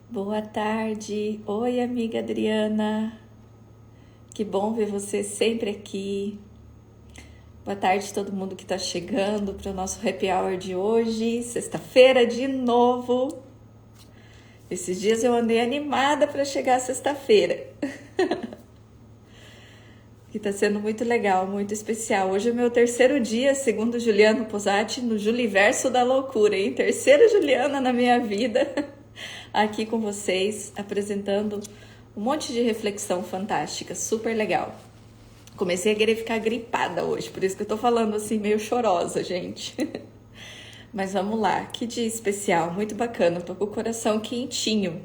Boa tarde. Oi, amiga Adriana. Que bom ver você sempre aqui. Boa tarde a todo mundo que está chegando para o nosso happy hour de hoje, sexta-feira de novo. Esses dias eu andei animada para chegar sexta-feira. Que está sendo muito legal, muito especial. Hoje é o meu terceiro dia, segundo Juliano Posati, no Juliverso da Loucura, hein? Terceira Juliana na minha vida, aqui com vocês, apresentando um monte de reflexão fantástica, super legal. Comecei a querer ficar gripada hoje, por isso que eu tô falando assim, meio chorosa, gente. Mas vamos lá, que dia especial, muito bacana, tô com o coração quentinho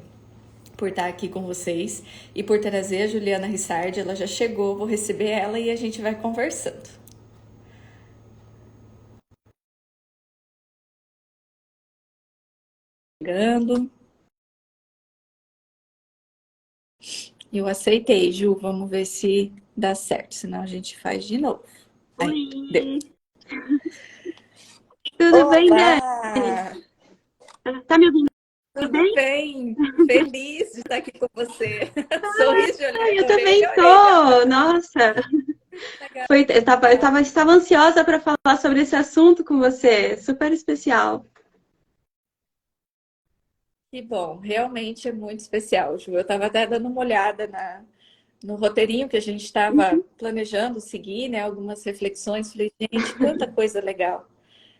por estar aqui com vocês e por trazer a Juliana Rissardi. Ela já chegou, vou receber ela e a gente vai conversando. Chegando, eu aceitei, Ju, vamos ver se dá certo, senão a gente faz de novo. Aí, deu. Oi, tudo bem, Dani? Olá! Tá me ouvindo Tudo bem? bem? Feliz de estar aqui com você. Sorriso de Ah, eu orelha a também orelha, a orelha. tô. Nossa, Legal. estava ansiosa para falar sobre esse assunto com você. Super especial. Que bom, realmente é muito especial, Ju. Eu estava até dando uma olhada no roteirinho que a gente estava planejando seguir, né? Algumas reflexões. Falei, gente, quanta coisa legal.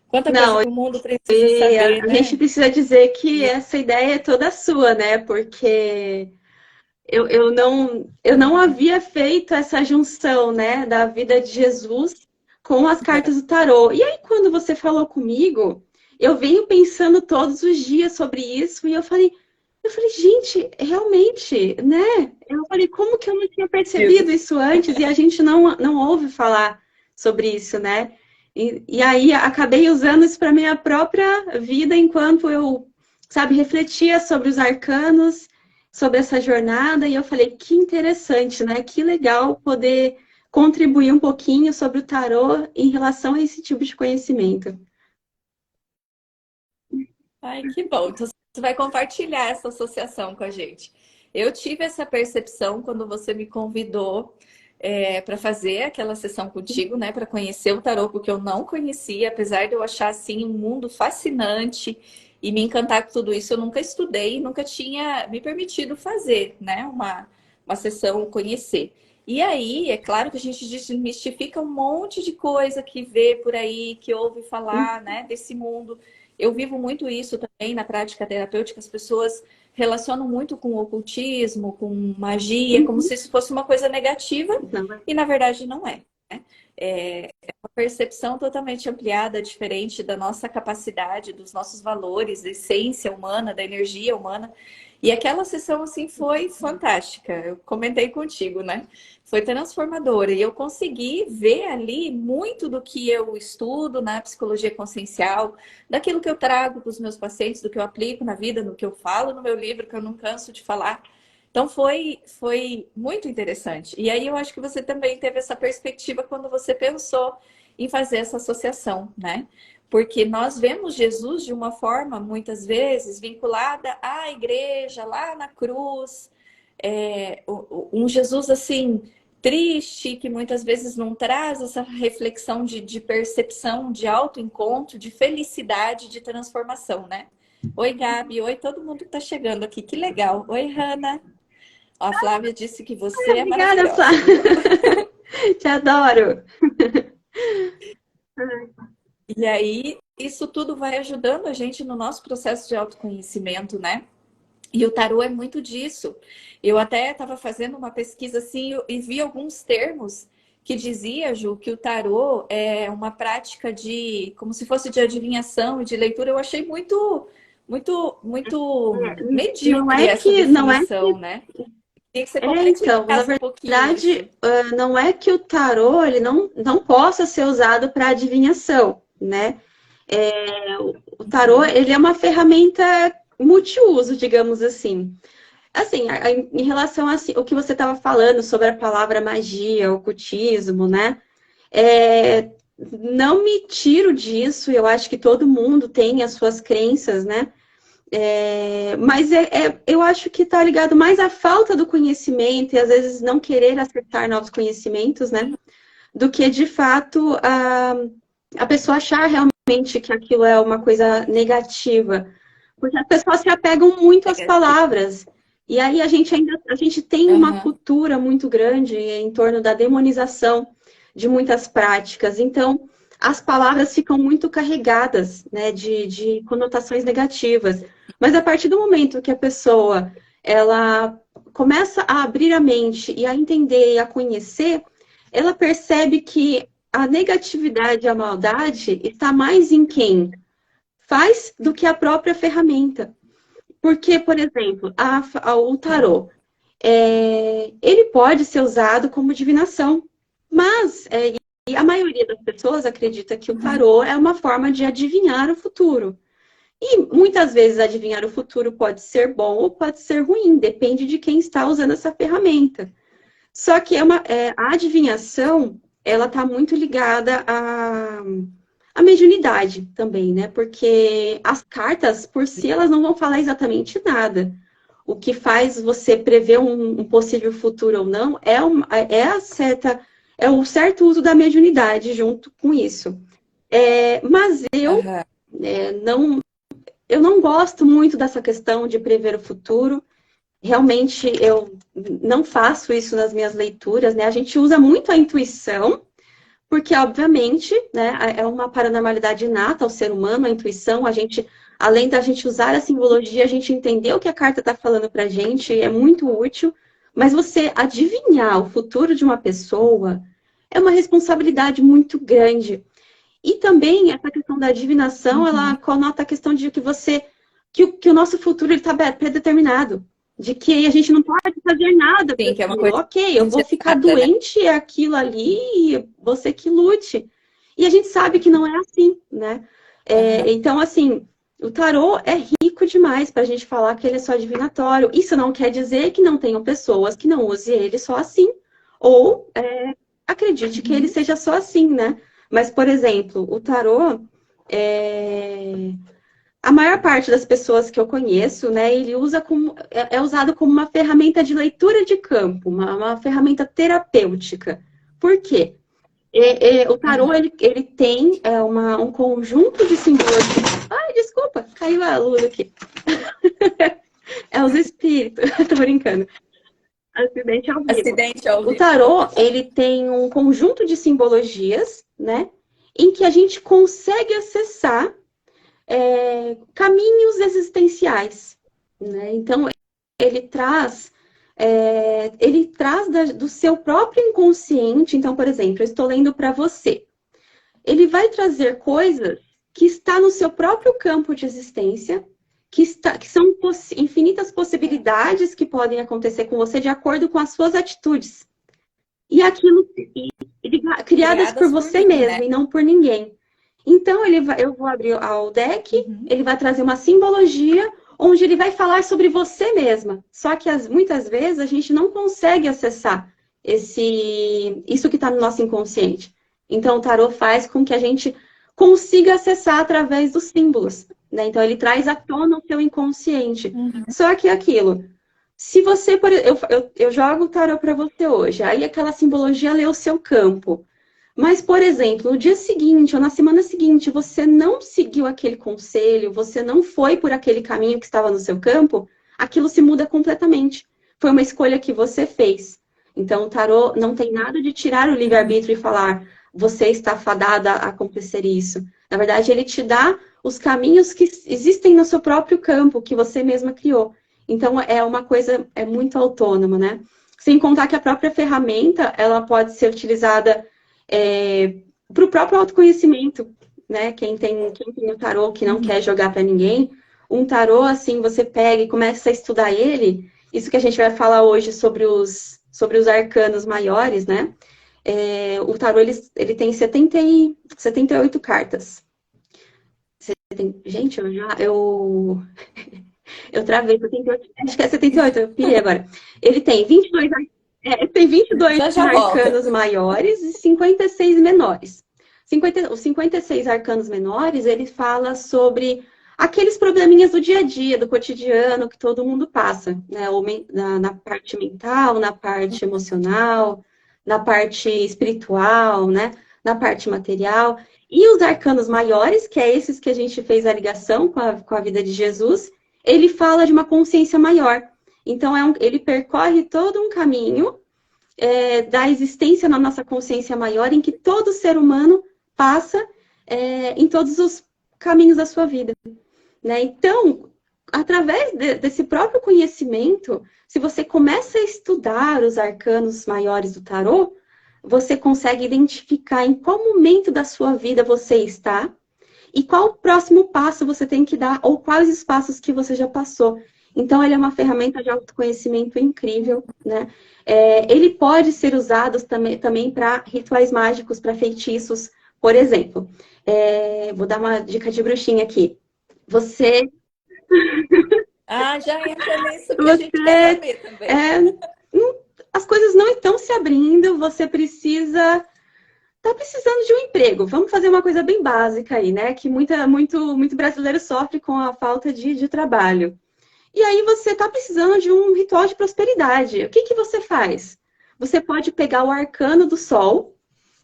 Quanta coisa Não, que o mundo precisa e saber, a gente né? precisa dizer que E, essa ideia é toda sua, né? Porque eu não havia feito essa junção, né, da vida de Jesus com as cartas do tarô. E aí, quando você falou comigo, eu venho pensando todos os dias sobre isso e eu falei, gente, realmente, né? Eu falei, como que eu não tinha percebido isso antes e a gente não ouve falar sobre isso, né? E aí acabei usando isso para minha própria vida enquanto eu, sabe, refletia sobre os arcanos, sobre essa jornada, e eu falei, que interessante, né? Que legal poder contribuir um pouquinho sobre o tarô em relação a esse tipo de conhecimento. ai, que bom. Então, você vai compartilhar essa associação com a gente. Eu tive essa percepção quando você me convidou para fazer aquela sessão contigo, né, para conhecer o tarô, porque eu não conhecia, apesar de eu achar assim um mundo fascinante e me encantar com tudo isso, eu nunca estudei, nunca tinha me permitido fazer, né, uma sessão conhecer. E aí, é claro que a gente desmistifica um monte de coisa que vê por aí, que ouve falar, né, desse mundo. Eu vivo muito isso também na prática terapêutica, as pessoas relacionam muito com o ocultismo, com magia, como Uhum. se isso fosse uma coisa negativa, Não, e na verdade não é, né? É uma percepção totalmente ampliada, diferente da nossa capacidade, dos nossos valores, da essência humana, da energia humana. E aquela sessão, assim, foi fantástica. Eu comentei contigo, né? Foi transformadora. E eu consegui ver ali muito do que eu estudo na psicologia consciencial, daquilo que eu trago para os meus pacientes, do que eu aplico na vida, no que eu falo no meu livro, que eu não canso de falar. Então foi muito interessante. E aí eu acho que você também teve essa perspectiva quando você pensou em fazer essa associação, né? Porque nós vemos Jesus de uma forma, muitas vezes, vinculada à igreja, lá na cruz, um Jesus assim, triste, que muitas vezes não traz essa reflexão de percepção, de autoencontro, de felicidade, de transformação, né? Oi, Gabi. Oi, todo mundo que está chegando aqui. Que legal. Oi, Hanna. A Flávia disse que você é obrigada, maravilhosa, Flávia. viu? Te adoro. E aí, isso tudo vai ajudando a gente no nosso processo de autoconhecimento, né? E o tarô é muito disso. Eu até estava fazendo uma pesquisa assim e vi alguns termos que dizia, Ju, que o tarô é uma prática de, como se fosse de adivinhação e de leitura. Eu achei muito Não medíocre é essa que, não é definição, que né? Queria que você Então, na compartilhasse um pouquinho isso. verdade, não é que o tarô ele não possa ser usado para adivinhação, né? O tarô Uhum. ele é uma ferramenta multiuso, digamos assim. Assim, em relação a o que você estava falando sobre a palavra magia, ocultismo, né? É, não me tiro disso, eu acho que todo mundo tem as suas crenças, né? Mas eu acho que está ligado mais à falta do conhecimento e às vezes não querer aceitar novos conhecimentos, né? Do que de fato a pessoa achar realmente que aquilo é uma coisa negativa. Porque as pessoas se apegam muito às Negativo. palavras. E aí a gente tem uma Aham. cultura muito grande em torno da demonização de muitas práticas. Então, as palavras ficam muito carregadas, né, de conotações negativas. Mas a partir do momento que a pessoa ela começa a abrir a mente e a entender e a conhecer, ela percebe que a negatividade e a maldade está mais em quem faz do que a própria ferramenta. Porque, por exemplo, o Sim. tarô, ele pode ser usado como divinação, mas e a maioria das pessoas acredita que o Uhum. tarô é uma forma de adivinhar o futuro. E muitas vezes adivinhar o futuro pode ser bom ou pode ser ruim, depende de quem está usando essa ferramenta. Só que a adivinhação, ela está muito ligada à mediunidade também, né? Porque as cartas, por si, elas não vão falar exatamente nada. O que faz você prever um possível futuro ou não é o certo uso da mediunidade junto com isso. Mas Aham. não, eu não gosto muito dessa questão de prever o futuro. Realmente eu não faço isso nas minhas leituras, né? A gente usa muito a intuição, porque obviamente, né, é uma paranormalidade inata ao ser humano, a intuição, além da gente usar a simbologia, a gente entender o que a carta está falando para a gente, é muito útil, mas você adivinhar o futuro de uma pessoa é uma responsabilidade muito grande. E também essa questão da divinação, ela Uhum. conota a questão de que o nosso futuro está predeterminado, de que a gente não pode fazer nada para Sim, que é uma aquilo. coisa Ok, eu vou ficar engessada, né? doente, é aquilo ali, e você que lute. E a gente sabe que não é assim, né? Aham. Então, assim, o tarô é rico demais para a gente falar que ele é só divinatório. Isso não quer dizer que não tenham pessoas que não usem ele só assim, ou acredite que ele Uhum. seja só assim, né? Mas, por exemplo, o tarô, é, a maior parte das pessoas que eu conheço, né, ele usa é usado como uma ferramenta de leitura de campo, uma ferramenta terapêutica. Por quê? O tarô, Uhum. ele tem um conjunto de símbolos. Ai, desculpa, caiu a luz aqui. É os espíritos, tô brincando. Acidente ao vivo. Acidente ao O vivo. tarô, ele tem um conjunto de simbologias, né? Em que a gente consegue acessar caminhos existenciais, né? Então, ele traz, do seu próprio inconsciente. Então, por exemplo, eu estou lendo para você. Ele vai trazer coisas que está no seu próprio campo de existência, que são infinitas possibilidades que podem acontecer com você de acordo com as suas atitudes. E aquilo criadas por Criadas por você mim, né? mesmo e não por ninguém. Então eu vou abrir o deck, Uhum. ele vai trazer uma simbologia onde ele vai falar sobre você mesma. Só que muitas vezes a gente não consegue acessar isso que está no nosso inconsciente. Então o tarot faz com que a gente consiga acessar através dos símbolos, né? Então ele traz à tona o seu inconsciente. Uhum. Só que aquilo, se você, eu jogo o tarot para você hoje, aí aquela simbologia lê o seu campo. Mas, por exemplo, no dia seguinte ou na semana seguinte, você não seguiu aquele conselho, você não foi por aquele caminho que estava no seu campo, aquilo se muda completamente. Foi uma escolha que você fez. Então, o tarô não tem nada de tirar o Uhum. livre-arbítrio e falar, você está fadada a acontecer isso. Na verdade, ele te dá os caminhos que existem no seu próprio campo, que você mesma criou. Então, é uma coisa, é muito autônoma, né? Sem contar que a própria ferramenta, ela pode ser utilizada para o próprio autoconhecimento, né? Quem tem o tarô que não Uhum. quer jogar para ninguém, um tarô, assim, você pega e começa a estudar ele, isso que a gente vai falar hoje sobre os arcanos maiores, né? O tarô, ele tem 78 cartas. Gente, eu travei, 78, acho que é 78, eu pirei agora. Ele tem 22, tem 22 Já já volta. arcanos maiores e 56 menores. Os 56 arcanos menores, ele fala sobre aqueles probleminhas do dia a dia, do cotidiano, que todo mundo passa, né? Na parte mental, na parte emocional, na parte espiritual, né? Na parte material. E os arcanos maiores, que é esses que a gente fez a ligação com a vida de Jesus, ele fala de uma consciência maior. Então, ele percorre todo um caminho da existência na nossa consciência maior, em que todo ser humano passa em todos os caminhos da sua vida. Né? Então, através desse próprio conhecimento, se você começa a estudar os arcanos maiores do tarô, você consegue identificar em qual momento da sua vida você está e qual o próximo passo você tem que dar, ou quais os passos que você já passou. Então, ele é uma ferramenta de autoconhecimento incrível, né? Ele pode ser usado também para rituais mágicos, para feitiços, por exemplo. Vou dar uma dica de bruxinha aqui. Você Já entra nisso que a gente quer Você saber também. as coisas não estão se abrindo, você tá precisando de um emprego. Vamos fazer uma coisa bem básica aí, né? Que muito brasileiro sofre com a falta de trabalho. E aí você tá precisando de um ritual de prosperidade. O que que você faz? Você pode pegar o arcano do sol,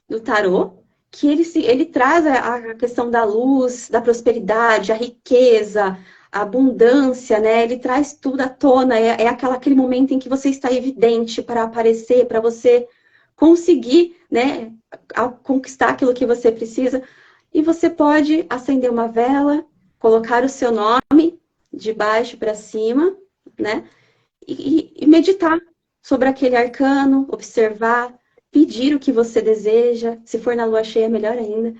do tarô, que ele traz a questão da luz, da prosperidade, a riqueza, a abundância, né? Ele traz tudo à tona, aquele momento em que você está evidente para aparecer, para você conseguir, né, conquistar aquilo que você precisa. E você pode acender uma vela, colocar o seu nome de baixo para cima, né? E meditar sobre aquele arcano, observar, pedir o que você deseja, se for na lua cheia, melhor ainda.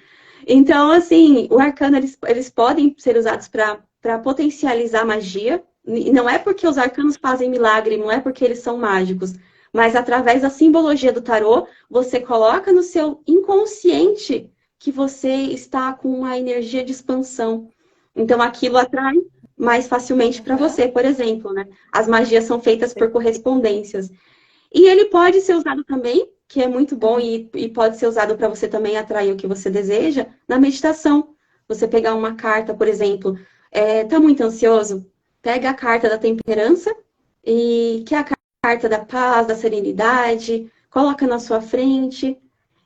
Então, assim, o arcano, eles podem ser usados para potencializar a magia, e não é porque os arcanos fazem milagre, não é porque eles são mágicos, mas através da simbologia do tarô, você coloca no seu inconsciente que você está com uma energia de expansão. Então, aquilo atrai mais facilmente para você, por exemplo, né? As magias são feitas por correspondências. E ele pode ser usado também, que é muito bom, e pode ser usado para você também atrair o que você deseja, na meditação. Você pegar uma carta, por exemplo, tá muito ansioso? Pega a carta da temperança, e que é a carta da paz, da serenidade, coloca na sua frente,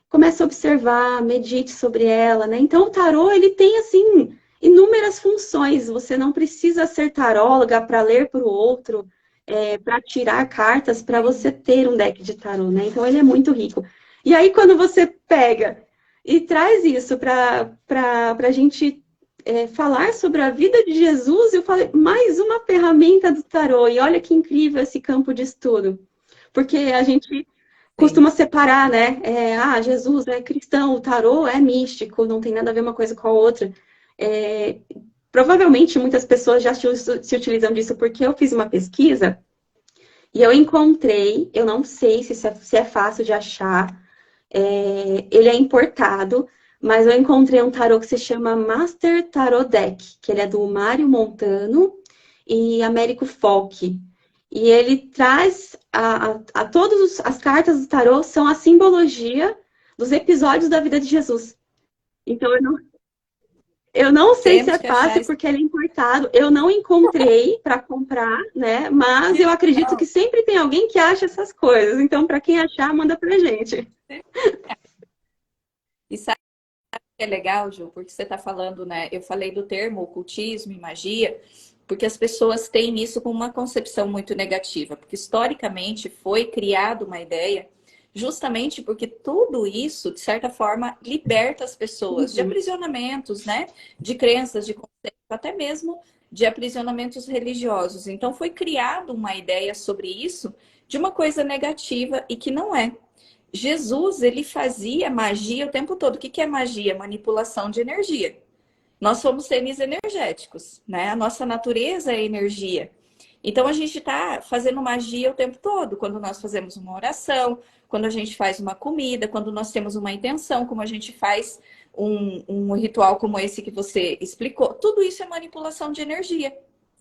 começa a observar, medite sobre ela, né? Então, o tarô, ele tem, assim, inúmeras funções. Você não precisa ser taróloga para ler para o outro, para tirar cartas, para você ter um deck de tarô, né? Então, ele é muito rico. E aí, quando você pega e traz isso para a gente falar sobre a vida de Jesus, eu falei, mais uma ferramenta do tarô. E olha que incrível esse campo de estudo. Porque a gente costuma separar, né? Jesus é cristão, o tarô é místico, não tem nada a ver uma coisa com a outra. Provavelmente muitas pessoas já se utilizam disso porque eu fiz uma pesquisa e eu encontrei, eu não sei se é fácil de achar, ele é importado, mas eu encontrei um tarô que se chama Master Tarot Deck, que ele é do Mário Montano e Américo Folk. E ele traz a todas as cartas do tarô são a simbologia dos episódios da vida de Jesus. Então, eu não sei se é Temos que achar fácil porque ele é importado. Eu não encontrei para comprar, né? Mas eu acredito que sempre tem alguém que acha essas coisas. Então, para quem achar, manda pra gente. E sabe o que é legal, Ju? Porque você está falando, né? Eu falei do termo ocultismo e magia, porque as pessoas têm isso com uma concepção muito negativa. Porque historicamente foi criada uma ideia justamente porque tudo isso, de certa forma, liberta as pessoas de aprisionamentos, né? De crenças, de conceitos, até mesmo de aprisionamentos religiosos. Então, foi criada uma ideia sobre isso de uma coisa negativa e que não é. Jesus, ele fazia magia o tempo todo. O que é magia? Manipulação de energia. Nós somos seres energéticos, né? A nossa natureza é energia. Então a gente está fazendo magia o tempo todo, quando nós fazemos uma oração, quando a gente faz uma comida, quando nós temos uma intenção, como a gente faz um ritual como esse que você explicou. Tudo isso é manipulação de energia,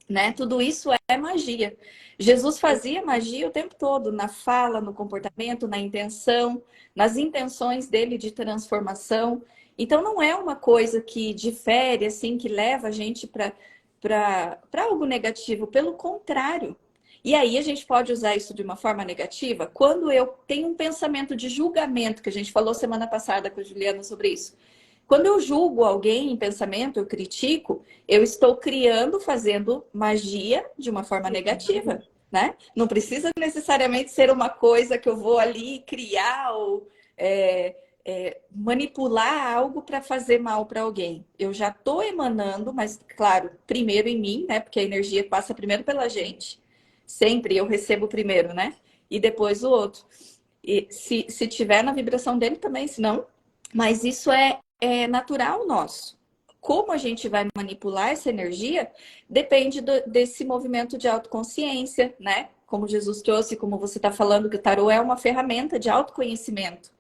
né? Tudo isso é magia. Jesus fazia magia o tempo todo, na fala, no comportamento, na intenção, nas intenções dele de transformação. Então não é uma coisa que difere, assim, que leva a gente para algo negativo, pelo contrário. E aí a gente pode usar isso de uma forma negativa quando eu tenho um pensamento de julgamento, que a gente falou semana passada com a Juliana sobre isso. Quando eu julgo alguém em pensamento, eu critico, eu estou criando, fazendo magia de uma forma negativa, né? Não precisa necessariamente ser uma coisa que eu vou ali criar ou manipular algo para fazer mal para alguém. Eu já estou emanando, mas claro, primeiro em mim, né? Porque a energia passa primeiro pela gente. Sempre eu recebo primeiro, né? E depois o outro. E se tiver na vibração dele também, se não. Mas isso é natural nosso. Como a gente vai manipular essa energia depende desse movimento de autoconsciência, né? Como Jesus trouxe, como você está falando, que o tarô é uma ferramenta de autoconhecimento.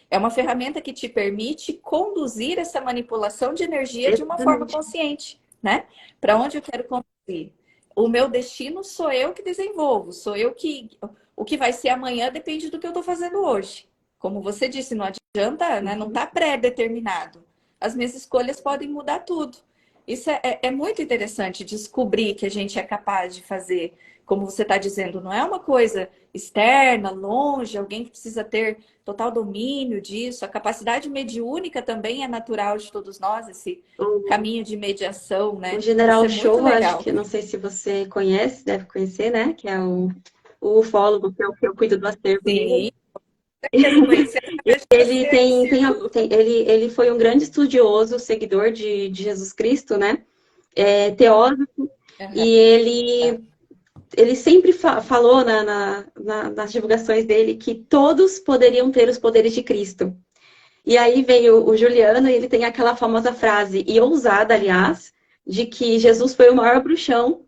É uma ferramenta que te permite conduzir essa manipulação de energia de uma forma consciente, né? Para onde eu quero conduzir? O meu destino sou eu que desenvolvo, sou eu que... O que vai ser amanhã depende do que eu estou fazendo hoje. Como você disse, não adianta, né? Não está pré-determinado. As minhas escolhas podem mudar tudo. Isso é muito interessante descobrir que a gente é capaz de fazer, como você está dizendo, não é uma coisa externa, longe, alguém que precisa ter total domínio disso. A capacidade mediúnica também é natural de todos nós, esse caminho de mediação, O né? Isso General é muito Show, acho legal. que não sei se você conhece, deve conhecer, né? Que é o ufólogo, que é o que eu cuido do acervo dele. Sim, certeza, conheci através de Ele você, círculo. ele foi um grande estudioso, seguidor de Jesus Cristo, né? Teórico, Aham, e ele sempre falou nas divulgações dele que todos poderiam ter os poderes de Cristo. E aí veio o Juliano e ele tem aquela famosa frase, e ousada, aliás, de que Jesus foi o maior bruxão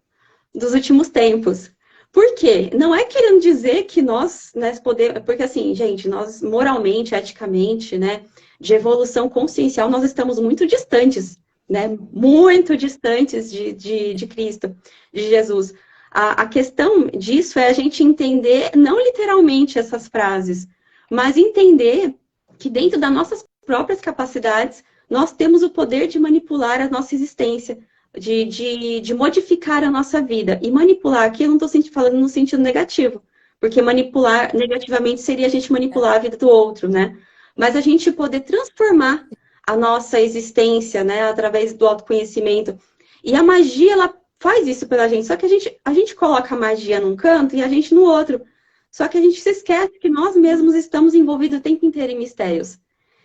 dos últimos tempos. Por quê? Não é querendo dizer que nós, né, podemos. Porque assim, gente, nós moralmente, eticamente, né, de evolução consciencial, nós estamos muito distantes, né? Muito distantes de Cristo, de Jesus. A questão disso é a gente entender, não literalmente essas frases, mas entender que dentro das nossas próprias capacidades, nós temos o poder de manipular a nossa existência, de modificar a nossa vida. E manipular aqui eu não estou falando no sentido negativo, porque manipular negativamente seria a gente manipular a vida do outro, né? Mas a gente poder transformar a nossa existência, né, através do autoconhecimento. E a magia, ela faz isso pela gente, só que a gente coloca a magia num canto e a gente no outro. Só que a gente se esquece que nós mesmos estamos envolvidos o tempo inteiro em mistérios.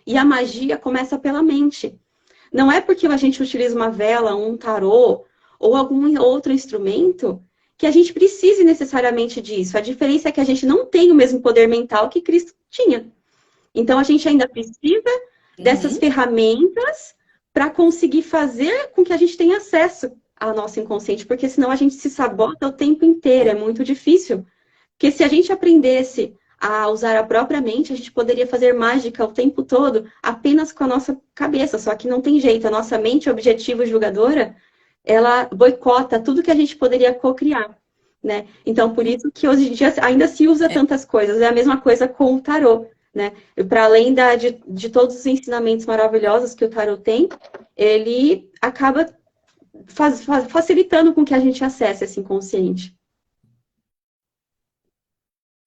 E a magia começa pela mente. Não é porque a gente utiliza uma vela, um tarô ou algum outro instrumento que a gente precise necessariamente disso. A diferença é que a gente não tem o mesmo poder mental que Cristo tinha. Então a gente ainda precisa dessas uhum. ferramentas para conseguir fazer com que a gente tenha acesso ao nosso inconsciente, porque senão a gente se sabota o tempo inteiro, é muito difícil. Porque se a gente aprendesse a usar a própria mente, a gente poderia fazer mágica o tempo todo apenas com a nossa cabeça. Só que não tem jeito. A nossa mente objetiva e julgadora, ela boicota tudo que a gente poderia co-criar, né? Então, por isso que hoje em dia ainda se usa tantas coisas. É a mesma coisa com o tarô, né? Para além de todos os ensinamentos maravilhosos que o tarô tem, ele acaba facilitando com que a gente acesse esse inconsciente.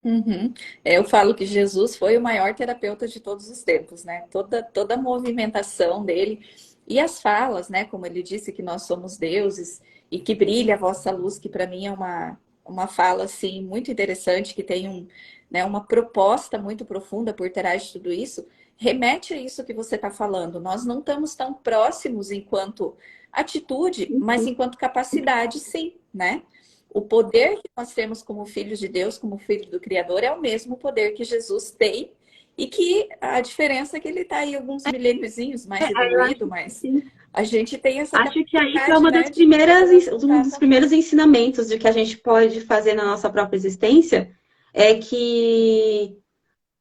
Uhum. Eu falo que Jesus foi o maior terapeuta de todos os tempos, né? Toda a movimentação dele e as falas, né? Como ele disse que nós somos deuses e que brilha a vossa luz, que para mim é uma fala assim muito interessante, que tem né, uma proposta muito profunda por trás de tudo isso. Remete a isso que você está falando. Nós não estamos tão próximos enquanto atitude, mas enquanto capacidade, sim, né? O poder que nós temos como filhos de Deus, como filho do Criador, é o mesmo poder que Jesus tem e que a diferença é que ele está aí alguns milêniozinhos mais Eu acho evoluído, que mas sim. A gente tem essa Acho que aí é capacidade, uma né, das de um dos primeiros ensinamentos de que a gente pode fazer na nossa própria existência é que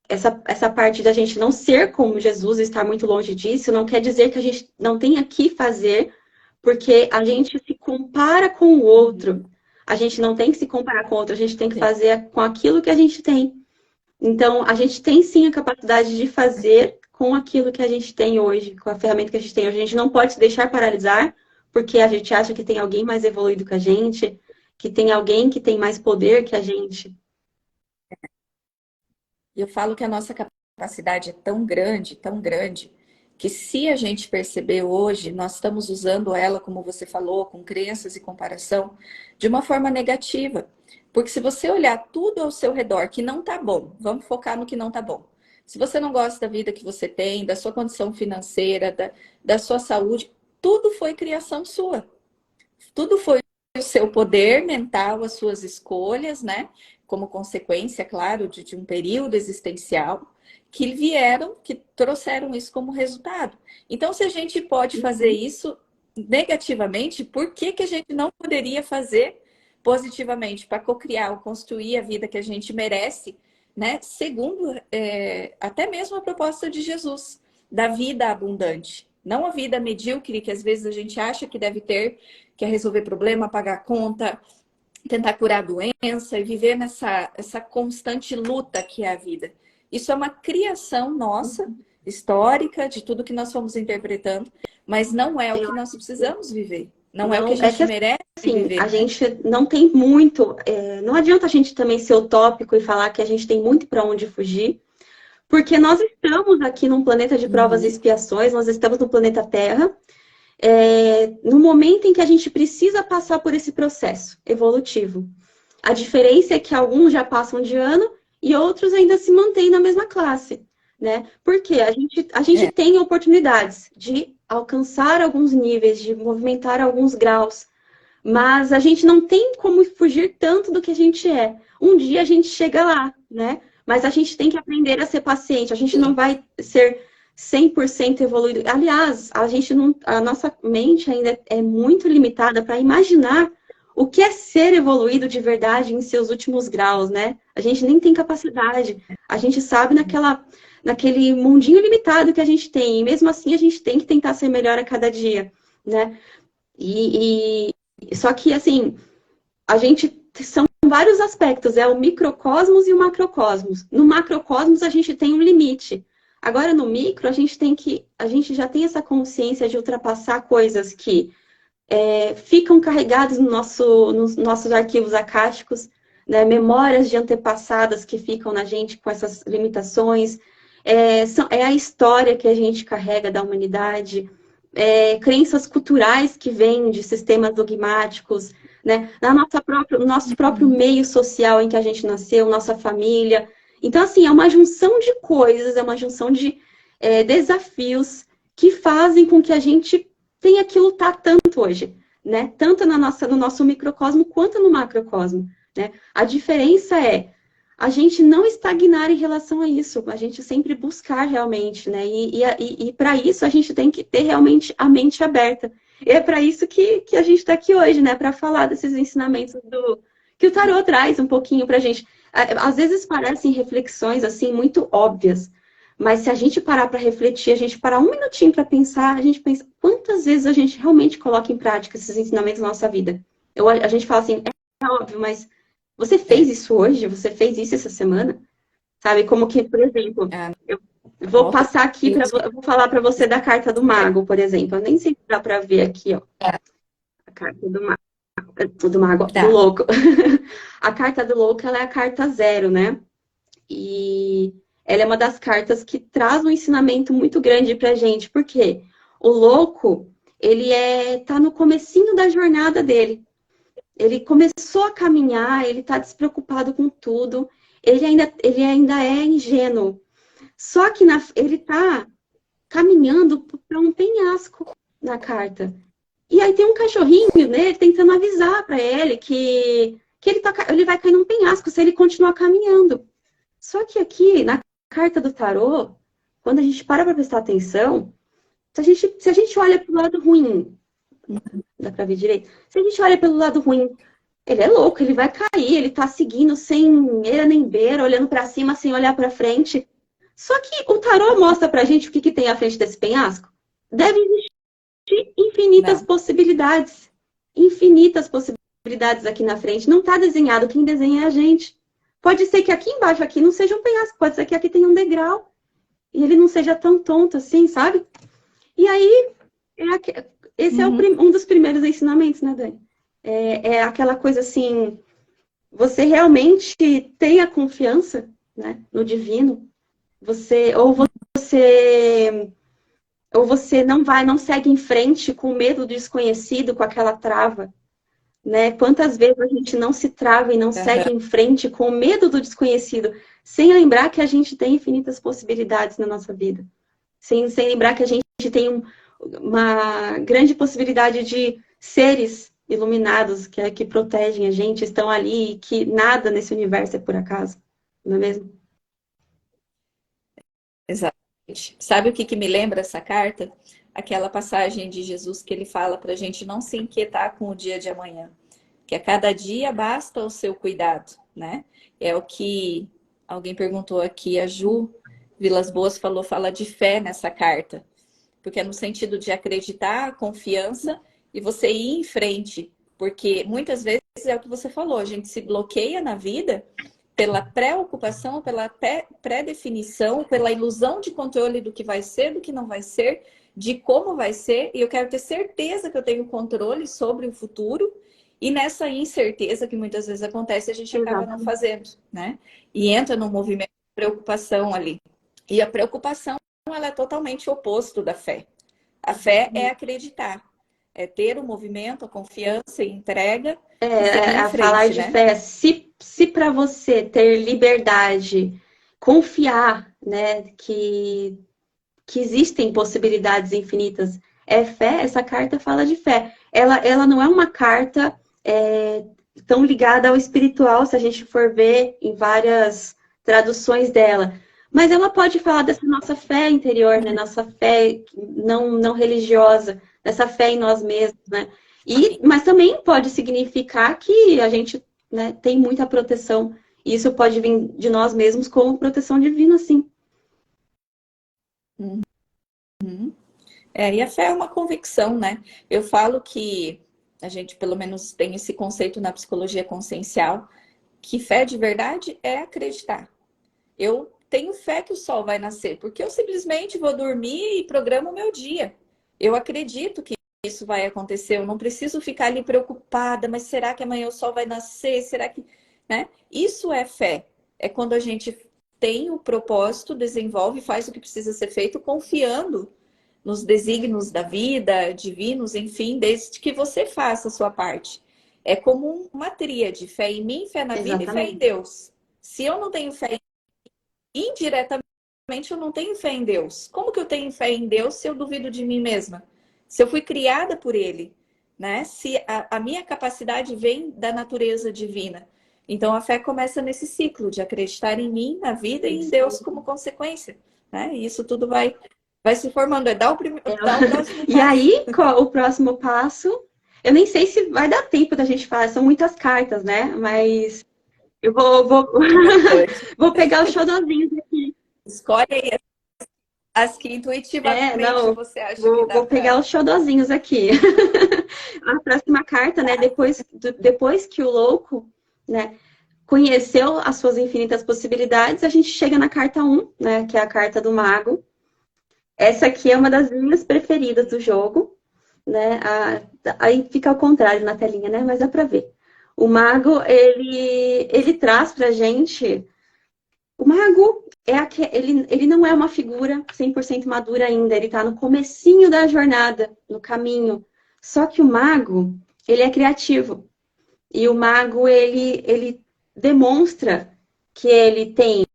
essa parte da gente não ser como Jesus, estar muito longe disso, não quer dizer que a gente não tenha que fazer, porque a gente se compara com o outro. A gente não tem que se comparar com o outro, a gente tem que fazer com aquilo que a gente tem. Então, a gente tem sim a capacidade de fazer com aquilo que a gente tem hoje, com a ferramenta que a gente tem hoje. A gente não pode se deixar paralisar, porque a gente acha que tem alguém mais evoluído que a gente, que tem alguém que tem mais poder que a gente. eu falo que a nossa capacidade é tão grande, que se a gente perceber hoje, nós estamos usando ela, como você falou, com crenças e comparação, de uma forma negativa. Porque se você olhar tudo ao seu redor que não tá bom, vamos focar no que não tá bom. Se você não gosta da vida que você tem, da sua condição financeira, da sua saúde, tudo foi criação sua. Tudo foi o seu poder mental, as suas escolhas, né? Como consequência, claro, de um período existencial, que vieram, que trouxeram isso como resultado. Então, se a gente pode fazer isso negativamente, por que que a gente não poderia fazer positivamente para cocriar ou construir a vida que a gente merece, né? Segundo até mesmo a proposta de Jesus, da vida abundante. Não a vida medíocre que às vezes a gente acha que deve ter, que é resolver problema, pagar conta, tentar curar a doença e viver essa constante luta que é a vida. Isso é uma criação nossa, histórica, de tudo que nós fomos interpretando, mas não é o que nós precisamos viver. Não é o que a Não, é gente que merece assim, viver, a né? gente não tem muito. Não adianta a gente também ser utópico e falar que a gente tem muito para onde fugir, porque nós estamos aqui num planeta de provas e Uhum. expiações, nós estamos no planeta Terra, no momento em que a gente precisa passar por esse processo evolutivo. A diferença é que alguns já passam de ano e outros ainda se mantêm na mesma classe, né? Porque a gente É, tem oportunidades de alcançar alguns níveis, de movimentar alguns graus, mas a gente não tem como fugir tanto do que a gente é. Um dia a gente chega lá, né? Mas a gente tem que aprender a ser paciente. A gente não sim. vai ser 100% evoluído. Aliás, a nossa mente ainda é muito limitada para imaginar o que é ser evoluído de verdade em seus últimos graus, né? A gente nem tem capacidade. A gente sabe naquele mundinho limitado que a gente tem. E mesmo assim, a gente tem que tentar ser melhor a cada dia, né? Só que, assim, a gente são vários aspectos, é o microcosmos e o macrocosmos. No macrocosmos a gente tem um limite. Agora no micro a gente já tem essa consciência de ultrapassar coisas que ficam carregadas nos nossos arquivos acásticos, né? Memórias de antepassadas que ficam na gente com essas limitações. É a história que a gente carrega da humanidade, crenças culturais que vêm de sistemas dogmáticos, né? No nosso próprio meio social em que a gente nasceu, nossa família. Então, assim, é uma junção de coisas, é uma junção de desafios que fazem com que a gente tenha que lutar tanto hoje, né? Tanto no nosso microcosmo quanto no macrocosmo, né? A diferença é a gente não estagnar em relação a isso, a gente sempre buscar realmente, né? E para isso a gente tem que ter realmente a mente aberta. E é para isso que a gente está aqui hoje, né? Para falar desses ensinamentos que o tarô traz um pouquinho para a gente. Às vezes parecem reflexões assim muito óbvias, mas se a gente parar para refletir, a gente parar um minutinho para pensar, a gente pensa quantas vezes a gente realmente coloca em prática esses ensinamentos na nossa vida. A gente fala assim, é óbvio, mas você fez É. isso hoje? Você fez isso essa semana? Sabe? Como que, por exemplo, Ah, eu vou volta passar aqui e para vou falar para você da carta do mago, por exemplo. Eu nem sei se dá para ver aqui, ó, a carta do mago, do dá. louco. A carta do louco, ela é a carta zero, né? E ela é uma das cartas que traz um ensinamento muito grande pra gente, porque o louco, tá no comecinho da jornada dele. Ele começou a caminhar, ele está despreocupado com tudo, ele ainda é ingênuo. Só que ele está caminhando para um penhasco na carta. E aí tem um cachorrinho nele tentando avisar para ele que ele vai cair num penhasco se ele continuar caminhando. Só que aqui, na carta do tarô, quando a gente para prestar atenção, Se a gente olha pelo lado ruim, dá pra ver direito? Se a gente olha pelo lado ruim, ele é louco, ele vai cair, ele tá seguindo sem eira nem beira, olhando pra cima sem olhar pra frente. Só que o tarô mostra pra gente o que tem à frente desse penhasco. Deve existir infinitas Não. possibilidades. Infinitas possibilidades aqui na frente. Não tá desenhado, quem desenha é a gente. Pode ser que aqui embaixo aqui não seja um penhasco, pode ser que aqui tenha um degrau. E ele não seja tão tonto assim, sabe? E aí, esse é um dos primeiros ensinamentos, né, Dani? É aquela coisa assim, você realmente tem a confiança, né, no divino, ou você não segue em frente com medo do desconhecido, com aquela trava, né? Quantas vezes a gente não se trava e não segue em frente com medo do desconhecido, sem lembrar que a gente tem infinitas possibilidades na nossa vida, sem lembrar que a gente tem uma grande possibilidade de seres iluminados que protegem a gente, estão ali, e que nada nesse universo é por acaso, não é mesmo? Exatamente. Sabe o que me lembra essa carta? Aquela passagem de Jesus que ele fala para a gente não se inquietar com o dia de amanhã, que a cada dia basta o seu cuidado, né? É o que alguém perguntou aqui, a Ju Vilas Boas fala de fé nessa carta, porque é no sentido de acreditar, confiança e você ir em frente, porque muitas vezes é o que você falou, a gente se bloqueia na vida pela preocupação, pela pré-definição, pela ilusão de controle do que vai ser, do que não vai ser, de como vai ser, e eu quero ter certeza que eu tenho controle sobre o futuro, e nessa incerteza que muitas vezes acontece, a gente acaba não fazendo, né? E entra num movimento de preocupação ali. E a preocupação, ela é totalmente o oposto da fé. A fé é acreditar, é ter o movimento, a confiança e entrega e seguir em frente, falar de né? fé, se para você ter liberdade, confiar, né, que existem possibilidades infinitas, é fé, essa carta fala de fé. Ela não é uma carta tão ligada ao espiritual, se a gente for ver em várias traduções dela. Mas ela pode falar dessa nossa fé interior, né? Nossa fé não religiosa, dessa fé em nós mesmos, né? Mas também pode significar que a gente, né, tem muita proteção. E isso pode vir de nós mesmos como proteção divina, sim. E a fé é uma convicção, né? Eu falo que a gente, pelo menos, tem esse conceito na psicologia consciencial, que fé de verdade é acreditar. Eu tenho fé que o sol vai nascer, porque eu simplesmente vou dormir e programo o meu dia. Eu acredito que isso vai acontecer, eu não preciso ficar ali preocupada, mas será que amanhã o sol vai nascer? Será que, né? Isso é fé. É quando a gente tem o propósito, desenvolve, faz o que precisa ser feito, confiando nos desígnios da vida, divinos, enfim, desde que você faça a sua parte. É como uma tríade, fé em mim, fé na vida e fé em Exatamente. Deus. Se eu não tenho fé indiretamente, eu não tenho fé em Deus. Como que eu tenho fé em Deus se eu duvido de mim mesma? Se eu fui criada por Ele, né? Se a minha capacidade vem da natureza divina. Então a fé começa nesse ciclo de acreditar em mim, na vida e em Deus como consequência, né? E isso tudo vai se formando. Dar o próximo E passo. aí, o próximo passo, eu nem sei se vai dar tempo da gente falar, são muitas cartas, né? Mas eu Muita coisa. vou pegar os xodozinhos aqui. Escolhe aí as que intuitivamente Não, você acha que dá vou pegar para. os xodozinhos aqui. A próxima carta, né? Depois que o louco, né, conheceu as suas infinitas possibilidades, a gente chega na carta 1, né? Que é a carta do mago. Essa aqui é uma das minhas preferidas do jogo, né? Aí fica ao contrário na telinha, né? Mas dá pra ver. O mago, ele traz pra gente. O mago ele não é uma figura 100% madura ainda, ele tá no comecinho da jornada, no caminho. Só que o mago, ele é criativo. E o mago, ele demonstra que ele tem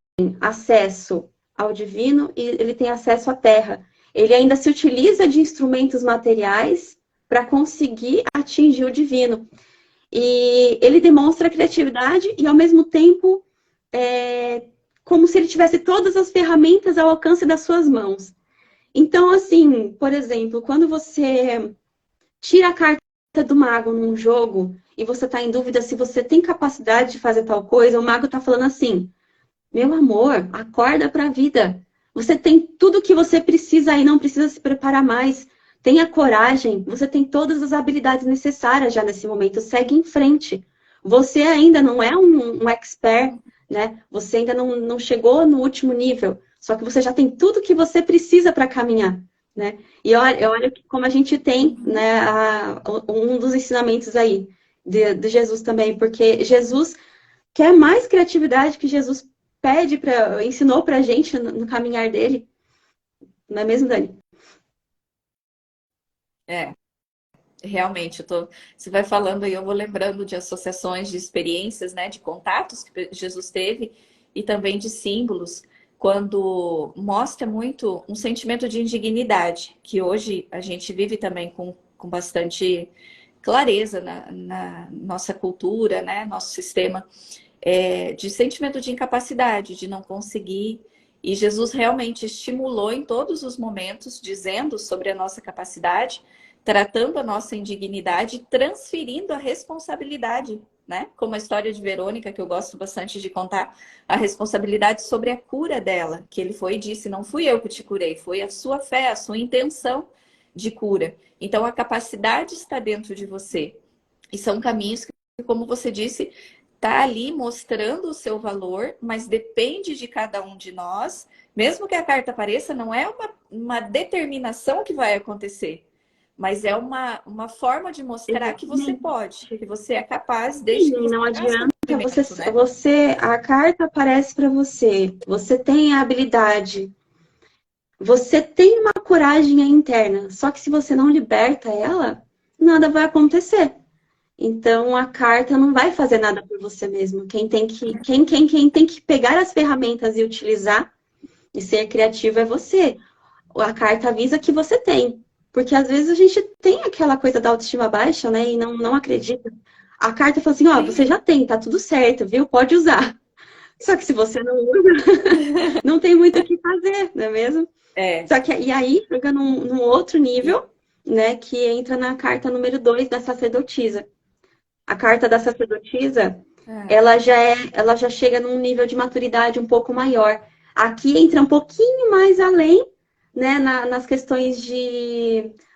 acesso ao divino e ele tem acesso à terra. Ele ainda se utiliza de instrumentos materiais para conseguir atingir o divino. E ele demonstra criatividade e, ao mesmo tempo, como se ele tivesse todas as ferramentas ao alcance das suas mãos. Então, assim, por exemplo, quando você tira a carta do mago num jogo e você está em dúvida se você tem capacidade de fazer tal coisa, o mago está falando assim: meu amor, acorda para a vida. Você tem tudo o que você precisa e não precisa se preparar mais. Tenha coragem, você tem todas as habilidades necessárias já nesse momento. Segue em frente. Você ainda não é um expert, né? Você ainda não chegou no último nível. Só que você já tem tudo que você precisa para caminhar, né? E olha como a gente tem, Uhum. né, um dos ensinamentos aí de Jesus também, porque Jesus quer mais criatividade que Jesus ensinou pra gente no caminhar dele. Não é mesmo, Dani? É, realmente, você vai falando e eu vou lembrando de associações, de experiências, né, de contatos que Jesus teve e também de símbolos, quando mostra muito um sentimento de indignidade, que hoje a gente vive também com bastante clareza na nossa cultura, né, nosso sistema, de sentimento de incapacidade, de não conseguir. E Jesus realmente estimulou em todos os momentos, dizendo sobre a nossa capacidade, tratando a nossa indignidade, transferindo a responsabilidade, né? Como a história de Verônica, que eu gosto bastante de contar, a responsabilidade sobre a cura dela, que ele foi e disse: não fui eu que te curei, foi a sua fé, a sua intenção de cura. Então a capacidade está dentro de você. E são caminhos que, como você disse, tá ali mostrando o seu valor, mas depende de cada um de nós. Mesmo que a carta apareça, não é uma determinação que vai acontecer, mas é uma forma de mostrar que você Exatamente. pode, que você é capaz, desde que Sim, você não faça adianta o movimento, né? a carta aparece para você, você tem a habilidade, você tem uma coragem interna, só que se você não liberta ela, nada vai acontecer. Então a carta não vai fazer nada por você mesmo. Quem tem que pegar as ferramentas e utilizar e ser criativo é você. A carta avisa que você tem. Porque às vezes a gente tem aquela coisa da autoestima baixa, né? E não acredita. A carta fala assim, ó, você Sim. já tem, tá tudo certo, viu? Pode usar. Só que se você não usa, não tem muito o que fazer, não é mesmo? É. Só que e aí fica num outro E, nível, né? Que entra na carta número 2 da sacerdotisa. A carta da sacerdotisa, é, ela já chega num nível de maturidade um pouco maior. Aqui entra um pouquinho mais além, né, nas questões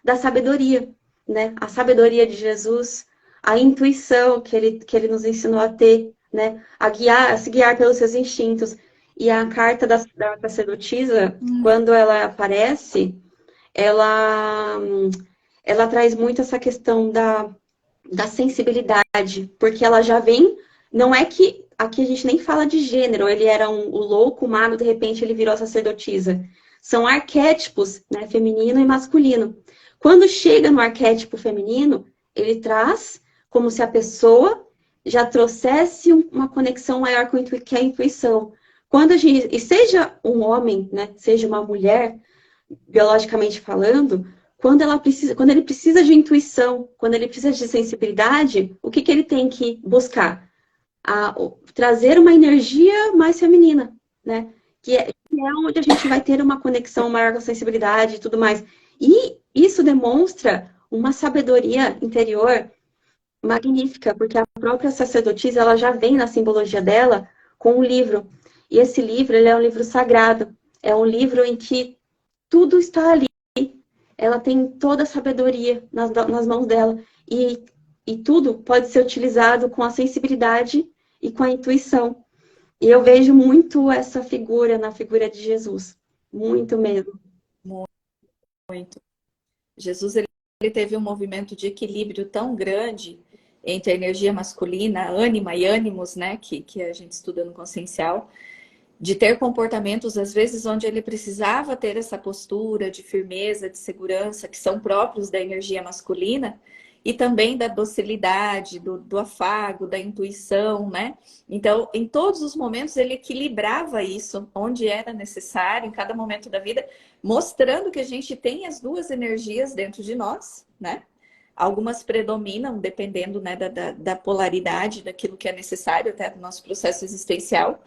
da sabedoria, né? A sabedoria de Jesus, a intuição que ele nos ensinou a ter, né? A se guiar pelos seus instintos. E a carta da sacerdotisa, hum, quando ela aparece, ela, ela traz muito essa questão da sensibilidade, porque ela já vem. Não é que aqui a gente nem fala de gênero, ele era o louco, o mago, de repente ele virou sacerdotisa. São arquétipos, né, feminino e masculino. Quando chega no arquétipo feminino, ele traz como se a pessoa já trouxesse uma conexão maior com que a intuição. Quando a gente, e seja um homem, né, seja uma mulher, biologicamente falando, quando ele precisa de intuição, quando ele precisa de sensibilidade, o que ele tem que buscar? Trazer uma energia mais feminina, né? Que é onde a gente vai ter uma conexão maior com a sensibilidade e tudo mais. E isso demonstra uma sabedoria interior magnífica, porque a própria sacerdotisa, ela já vem na simbologia dela com um livro. E esse livro, ele é um livro sagrado. É um livro em que tudo está ali. Ela tem toda a sabedoria nas mãos dela. E tudo pode ser utilizado com a sensibilidade e com a intuição. E eu vejo muito essa figura na figura de Jesus. Muito mesmo. muito. Jesus ele teve um movimento de equilíbrio tão grande entre a energia masculina, ânima e ânimos, né, que a gente estuda no consciencial, de ter comportamentos, às vezes, onde ele precisava ter essa postura de firmeza, de segurança, que são próprios da energia masculina, e também da docilidade, do afago, da intuição, né? Então, em todos os momentos, ele equilibrava isso, onde era necessário, em cada momento da vida, mostrando que a gente tem as duas energias dentro de nós, né? Algumas predominam, dependendo, né, da polaridade, daquilo que é necessário até do nosso processo existencial,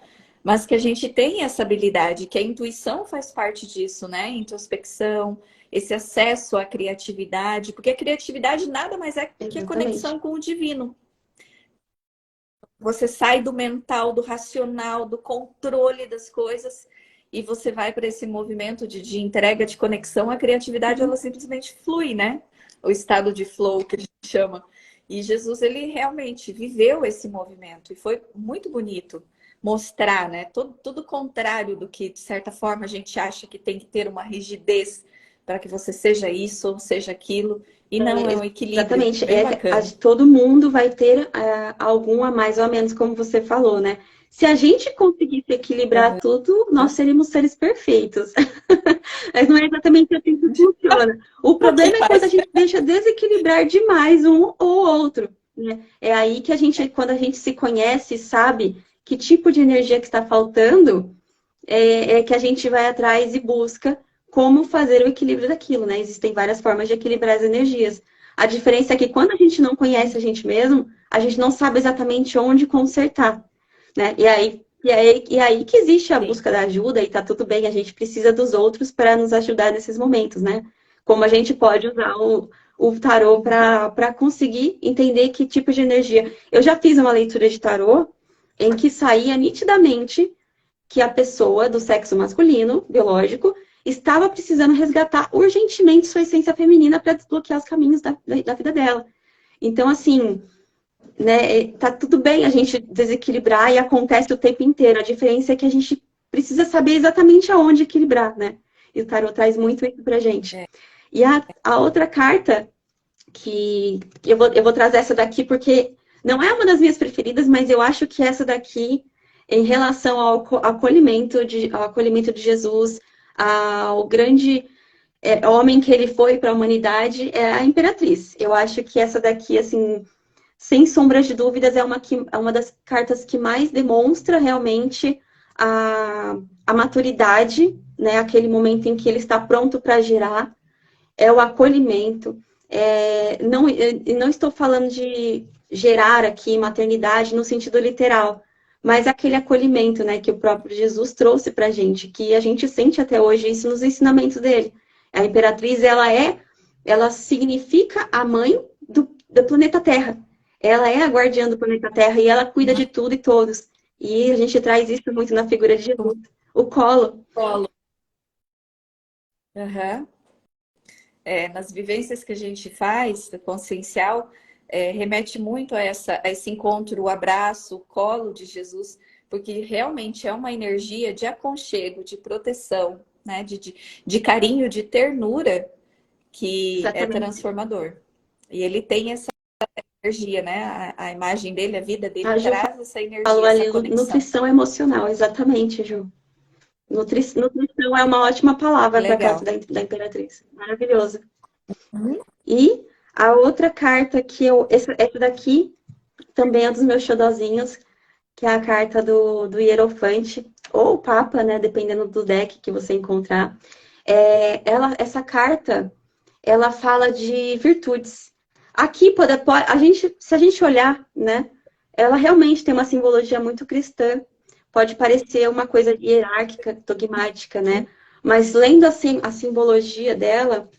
mas que a gente tem essa habilidade, que a intuição faz parte disso, né? Introspecção, esse acesso à criatividade, porque a criatividade nada mais é que a Exatamente. conexão com o divino. Você sai do mental, do racional, do controle das coisas e você vai para esse movimento de entrega, de conexão. A criatividade, ela simplesmente flui, né? O estado de flow que a gente chama. E Jesus, ele realmente viveu esse movimento e foi muito bonito mostrar, né? Tudo contrário do que, de certa forma, a gente acha que tem que ter uma rigidez para que você seja isso ou seja aquilo. E não, é um equilíbrio Exatamente. bem bacana. Todo mundo vai ter algum a mais ou a menos, como você falou, né? Se a gente conseguisse equilibrar Uhum. tudo, nós seríamos seres perfeitos. Mas não é exatamente assim que funciona. O Quem problema é quando a faz? gente deixa desequilibrar demais um ou outro, né? É aí que a gente, quando a gente se conhece e sabe que tipo de energia que está faltando, é que a gente vai atrás e busca como fazer o equilíbrio daquilo, né? Existem várias formas de equilibrar as energias. A diferença é que quando a gente não conhece a gente mesmo, a gente não sabe exatamente onde consertar, né? E aí que existe a Sim. busca da ajuda e tá tudo bem, a gente precisa dos outros para nos ajudar nesses momentos, né? Como a gente pode usar o tarô para conseguir entender que tipo de energia. Eu já fiz uma leitura de tarô em que saía nitidamente que a pessoa do sexo masculino, biológico, estava precisando resgatar urgentemente sua essência feminina para desbloquear os caminhos da vida dela. Então, assim, né, tá tudo bem a gente desequilibrar e acontece o tempo inteiro. A diferença é que a gente precisa saber exatamente aonde equilibrar, né? E o tarot traz muito isso pra gente. É. E a outra carta, que eu vou trazer essa daqui porque não é uma das minhas preferidas, mas eu acho que essa daqui, em relação ao acolhimento de Jesus, ao grande homem que ele foi para a humanidade, é a Imperatriz. Eu acho que essa daqui, assim, sem sombras de dúvidas, é uma das cartas que mais demonstra realmente a maturidade, né? Aquele momento em que ele está pronto para gerar, é o acolhimento. Não estou falando de gerar aqui maternidade no sentido literal, mas aquele acolhimento, né, que o próprio Jesus trouxe para a gente, que a gente sente até hoje isso nos ensinamentos dele. A Imperatriz, ela significa a mãe do planeta Terra. Ela é a guardiã do planeta Terra e ela cuida de tudo e todos. E a gente traz isso muito na figura de Jesus. O colo. Polo. Aham. Nas vivências que a gente faz, consciencial, remete muito a esse encontro, o abraço, o colo de Jesus, porque realmente é uma energia de aconchego, de proteção, né? De carinho, de ternura, que é Exatamente. transformador. E ele tem essa energia, né? A imagem dele, a vida dele A Ju traz essa falou energia, essa ali, conexão. nutrição emocional, exatamente, Ju. Nutrição é uma ótima palavra para a carta Legal. da Imperatriz. Maravilhoso. Uhum. E a outra carta essa daqui também é um dos meus xodozinhos, que é a carta do Hierofante, ou o Papa, né, dependendo do deck que você encontrar. Essa carta, ela fala de virtudes. Aqui, se a gente olhar, né, ela realmente tem uma simbologia muito cristã. Pode parecer uma coisa hierárquica, dogmática, né? Mas lendo assim a simbologia dela,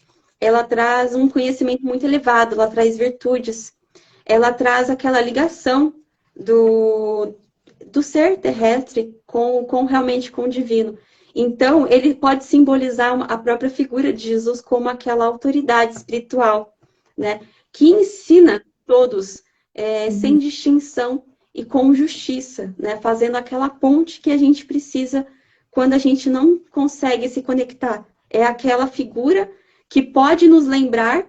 ela traz um conhecimento muito elevado, ela traz virtudes, ela traz aquela ligação do, do ser terrestre realmente com o divino. Então, ele pode simbolizar a própria figura de Jesus como aquela autoridade espiritual, né? Que ensina todos, sem Uhum. distinção e com justiça, né? Fazendo aquela ponte que a gente precisa quando a gente não consegue se conectar. É aquela figura que pode nos lembrar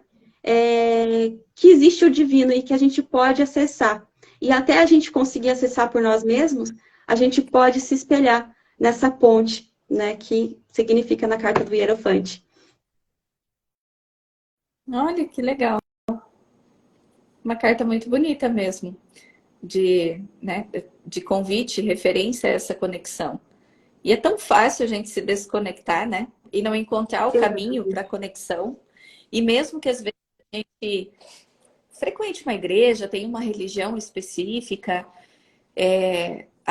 que existe o divino e que a gente pode acessar. E até a gente conseguir acessar por nós mesmos, a gente pode se espelhar nessa ponte, né, que significa na carta do Hierofante. Olha que legal. Uma carta muito bonita mesmo, né, de convite, referência a essa conexão. E é tão fácil a gente se desconectar, né? E não encontrar o caminho para a conexão. E mesmo que às vezes a gente frequente uma igreja, tem uma religião específica,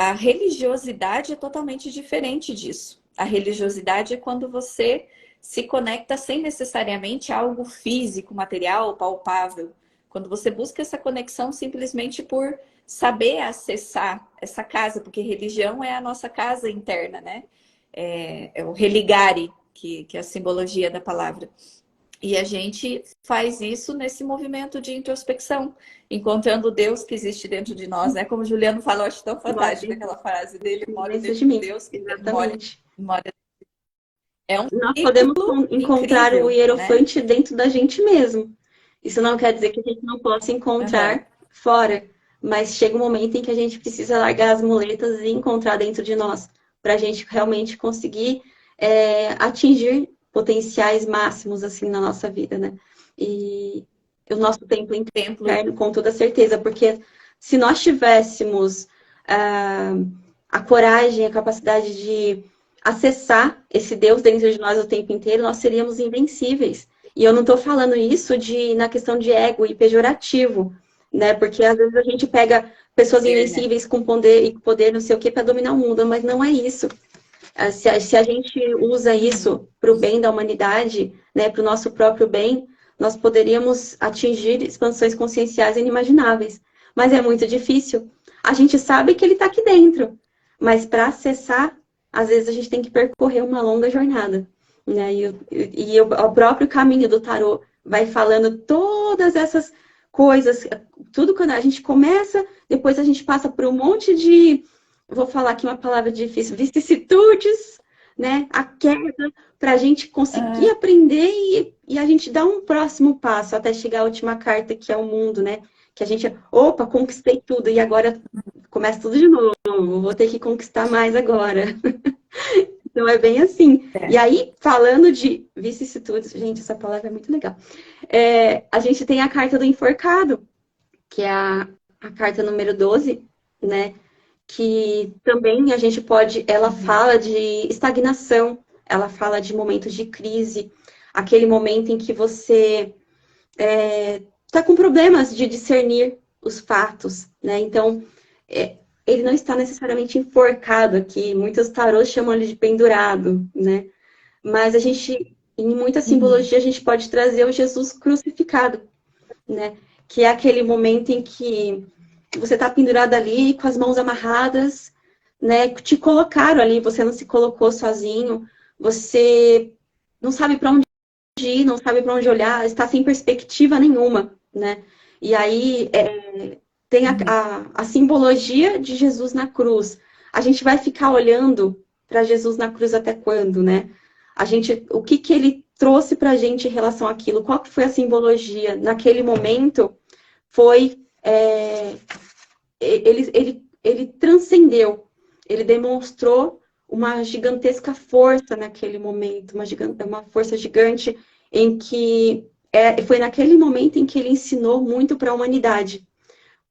A religiosidade é totalmente diferente disso. A religiosidade é quando você se conecta sem necessariamente a algo físico, material, palpável. Quando você busca essa conexão simplesmente por saber acessar essa casa, porque religião é a nossa casa interna, né? É o religare, que é a simbologia da palavra. E a gente faz isso nesse movimento de introspecção, encontrando o Deus que existe dentro de nós, né? Como o Juliano falou, acho tão fantástica aquela frase dele, mora Dentro dentro de de mim. Deus, que mora, Exatamente. mora. É um Nós podemos ciclo encontrar o incrível, né? hierofante dentro da gente mesmo. Isso não quer dizer que a gente não possa Uhum. encontrar fora, mas chega um momento em que a gente precisa largar as muletas e encontrar dentro de nós, para a gente realmente conseguir atingir potenciais máximos assim na nossa vida, né? E o nosso templo Templo. interno, com toda certeza, porque se nós tivéssemos a coragem, a capacidade de acessar esse Deus dentro de nós o tempo inteiro, nós seríamos invencíveis. E eu não estou falando isso na questão de ego e pejorativo, né? Porque às vezes a gente pega pessoas Né? invencíveis com poder e poder não sei o que para dominar o mundo, mas não é isso. Se a gente usa isso para o bem da humanidade, né, para o nosso próprio bem, nós poderíamos atingir expansões conscienciais inimagináveis. Mas é muito difícil. A gente sabe que ele está aqui dentro, mas para acessar, às vezes a gente tem que percorrer uma longa jornada. Né? O próprio caminho do tarô vai falando todas essas coisas, tudo quando a gente começa, depois a gente passa por um monte de, vou falar aqui uma palavra difícil, vicissitudes, né? A queda, para a gente conseguir aprender e a gente dar um próximo passo até chegar à última carta, que é o mundo, né? Que a gente, opa, conquistei tudo e agora começa tudo de novo, vou ter que conquistar mais agora. Então é bem assim. E É. aí, falando de vicissitudes, gente, essa palavra é muito legal. A gente tem a carta do enforcado, que é a carta número 12, né? Que também a gente pode, ela fala de estagnação, ela fala de momentos de crise, aquele momento em que você está com problemas de discernir os fatos, né? Então, ele não está necessariamente enforcado aqui, muitos tarôs chamam ele de pendurado, né? Mas a gente, em muita Uhum. simbologia, a gente pode trazer o Jesus crucificado, né? Que é aquele momento em que você está pendurado ali com as mãos amarradas, né? Te colocaram ali, você não se colocou sozinho, você não sabe para onde ir, não sabe para onde olhar, está sem perspectiva nenhuma, né? E aí tem Uhum. a simbologia de Jesus na cruz. A gente vai ficar olhando para Jesus na cruz até quando, né? O que ele trouxe para a gente em relação àquilo? Qual que foi a simbologia? Naquele momento, foi ele transcendeu, ele demonstrou uma gigantesca força naquele momento, uma força gigante em que foi naquele momento em que ele ensinou muito para a humanidade.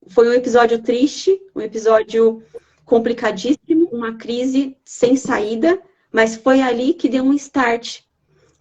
Foi um episódio triste, um episódio complicadíssimo, uma crise sem saída, mas foi ali que deu um start.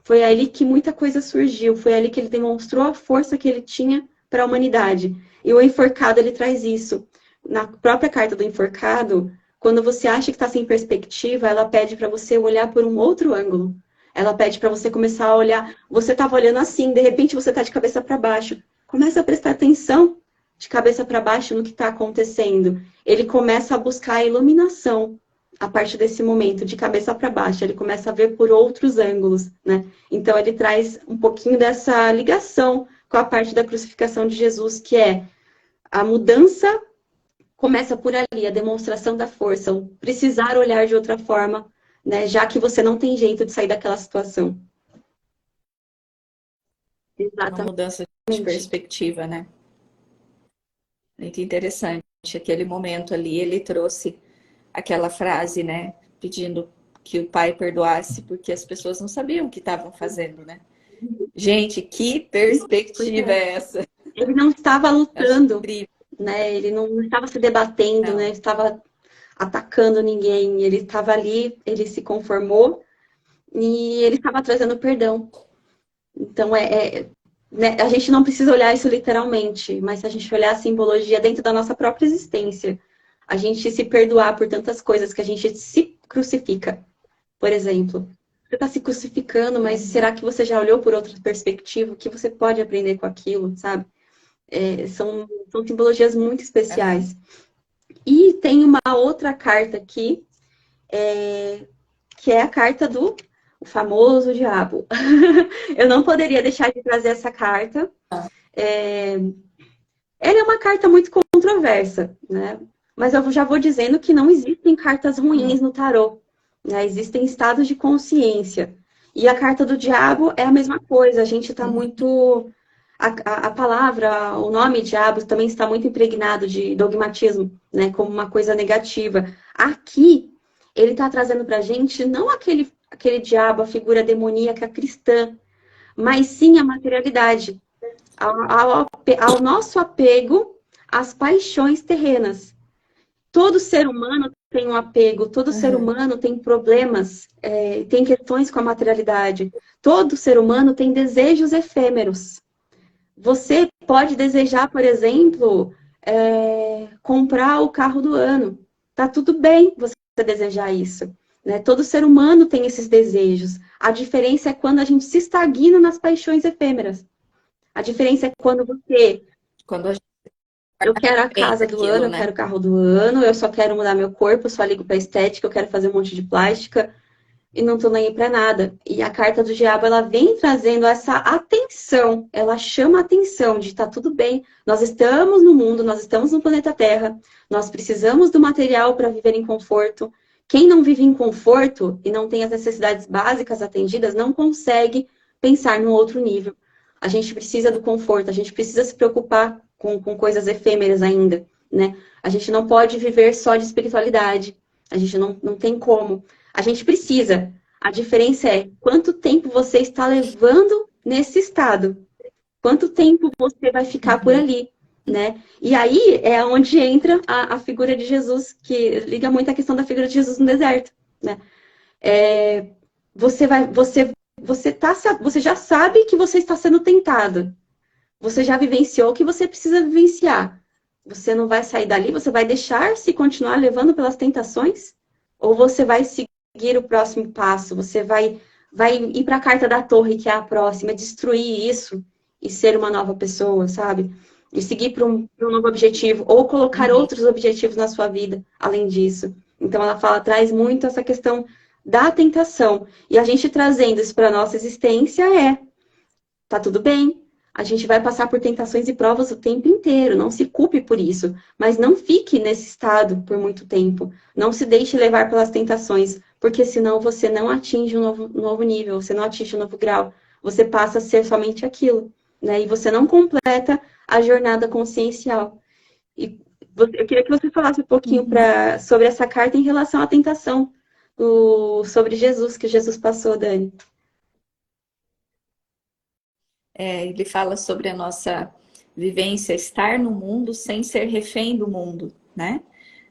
Foi ali que muita coisa surgiu, foi ali que ele demonstrou a força que ele tinha para a humanidade. E o enforcado, ele traz isso. Na própria carta do enforcado, quando você acha que está sem perspectiva, ela pede para você olhar por um outro ângulo. Ela pede para você começar a olhar. Você estava olhando assim, de repente você está de cabeça para baixo. Começa a prestar atenção de cabeça para baixo no que está acontecendo. Ele começa a buscar a iluminação a partir desse momento, de cabeça para baixo. Ele começa a ver por outros ângulos, né? Então, ele traz um pouquinho dessa ligação com a parte da crucificação de Jesus, que é a mudança começa por ali, a demonstração da força, o precisar olhar de outra forma, né? Já que você não tem jeito de sair daquela situação. Uma Exatamente. mudança de perspectiva, né? Muito interessante. Aquele momento ali, ele trouxe aquela frase, né? Pedindo que o pai perdoasse, porque as pessoas não sabiam o que estavam fazendo, né? Gente, que Pois perspectiva é. é essa? Ele não estava Acho lutando, incrível. né? Ele não estava se debatendo, né? Não. Ele estava atacando ninguém. Ele estava ali, ele se conformou e ele estava trazendo perdão. Então, né, a gente não precisa olhar isso literalmente, mas se a gente olhar a simbologia dentro da nossa própria existência, A gente se perdoar por tantas coisas que a gente se crucifica. Por exemplo, você está se crucificando, mas será que você já olhou por outra perspectiva? O que você pode aprender com aquilo, sabe? São simbologias muito Uhum. especiais. E tem uma outra carta aqui, que é a carta do o famoso diabo. Eu não poderia deixar de trazer essa carta. Ela é uma carta muito controversa, né? Mas eu já vou dizendo que não existem cartas ruins no tarô, né? Existem estados de consciência. E a carta do diabo é a mesma coisa. A gente está Uhum. muito. A palavra, o nome diabo também está muito impregnado de dogmatismo, né? Como uma coisa negativa. Aqui, ele está trazendo para a gente não aquele diabo, a figura demoníaca cristã, mas sim a materialidade ao nosso apego às paixões terrenas. Todo ser humano tem um apego, todo ser Uhum. humano tem problemas, tem questões com a materialidade. Todo ser humano tem desejos efêmeros. Você pode desejar, por exemplo, comprar o carro do ano. Tá tudo bem você desejar isso. Né? Todo ser humano tem esses desejos. A diferença é quando a gente se estagna nas paixões efêmeras. A diferença é quando você Quando a gente eu quero a pensa casa do ano, aquilo, eu né? quero o carro do ano, eu só quero mudar meu corpo, eu só ligo pra estética, eu quero fazer um monte de plástica e não tô nem aí pra nada. E a carta do diabo, ela vem trazendo essa atenção, ela chama a atenção de tá tudo bem, nós estamos no mundo, nós estamos no planeta Terra, nós precisamos do material para viver em conforto. Quem não vive em conforto e não tem as necessidades básicas atendidas, não consegue pensar num outro nível. A gente precisa do conforto, a gente precisa se preocupar com coisas efêmeras ainda, né? A gente não pode viver só de espiritualidade. A gente não tem como. A gente precisa. A diferença é quanto tempo você está levando nesse estado. Quanto tempo você vai ficar por Uhum. ali, né? E aí é onde entra a figura de Jesus, que liga muito a questão da figura de Jesus no deserto, né? Você vai, você já sabe que você está sendo tentado. Você já vivenciou o que você precisa vivenciar. Você não vai sair dali, você vai deixar-se continuar levando pelas tentações? Ou você vai seguir o próximo passo? Você vai ir para a carta da torre, que é a próxima, destruir isso e ser uma nova pessoa, sabe? E seguir para um novo objetivo, ou colocar Uhum. outros objetivos na sua vida, além disso. Então, ela fala, traz muito essa questão da tentação. E a gente trazendo isso para a nossa existência tá tudo bem. A gente vai passar por tentações e provas o tempo inteiro. Não se culpe por isso. Mas não fique nesse estado por muito tempo. Não se deixe levar pelas tentações, porque senão você não atinge um novo nível, você não atinge um novo grau. Você passa a ser somente aquilo, né? E você não completa a jornada consciencial. E eu queria que você falasse um pouquinho Uhum. sobre essa carta em relação à tentação, sobre Jesus, que Jesus passou, Dani. Ele fala sobre a nossa vivência, estar no mundo sem ser refém do mundo, né?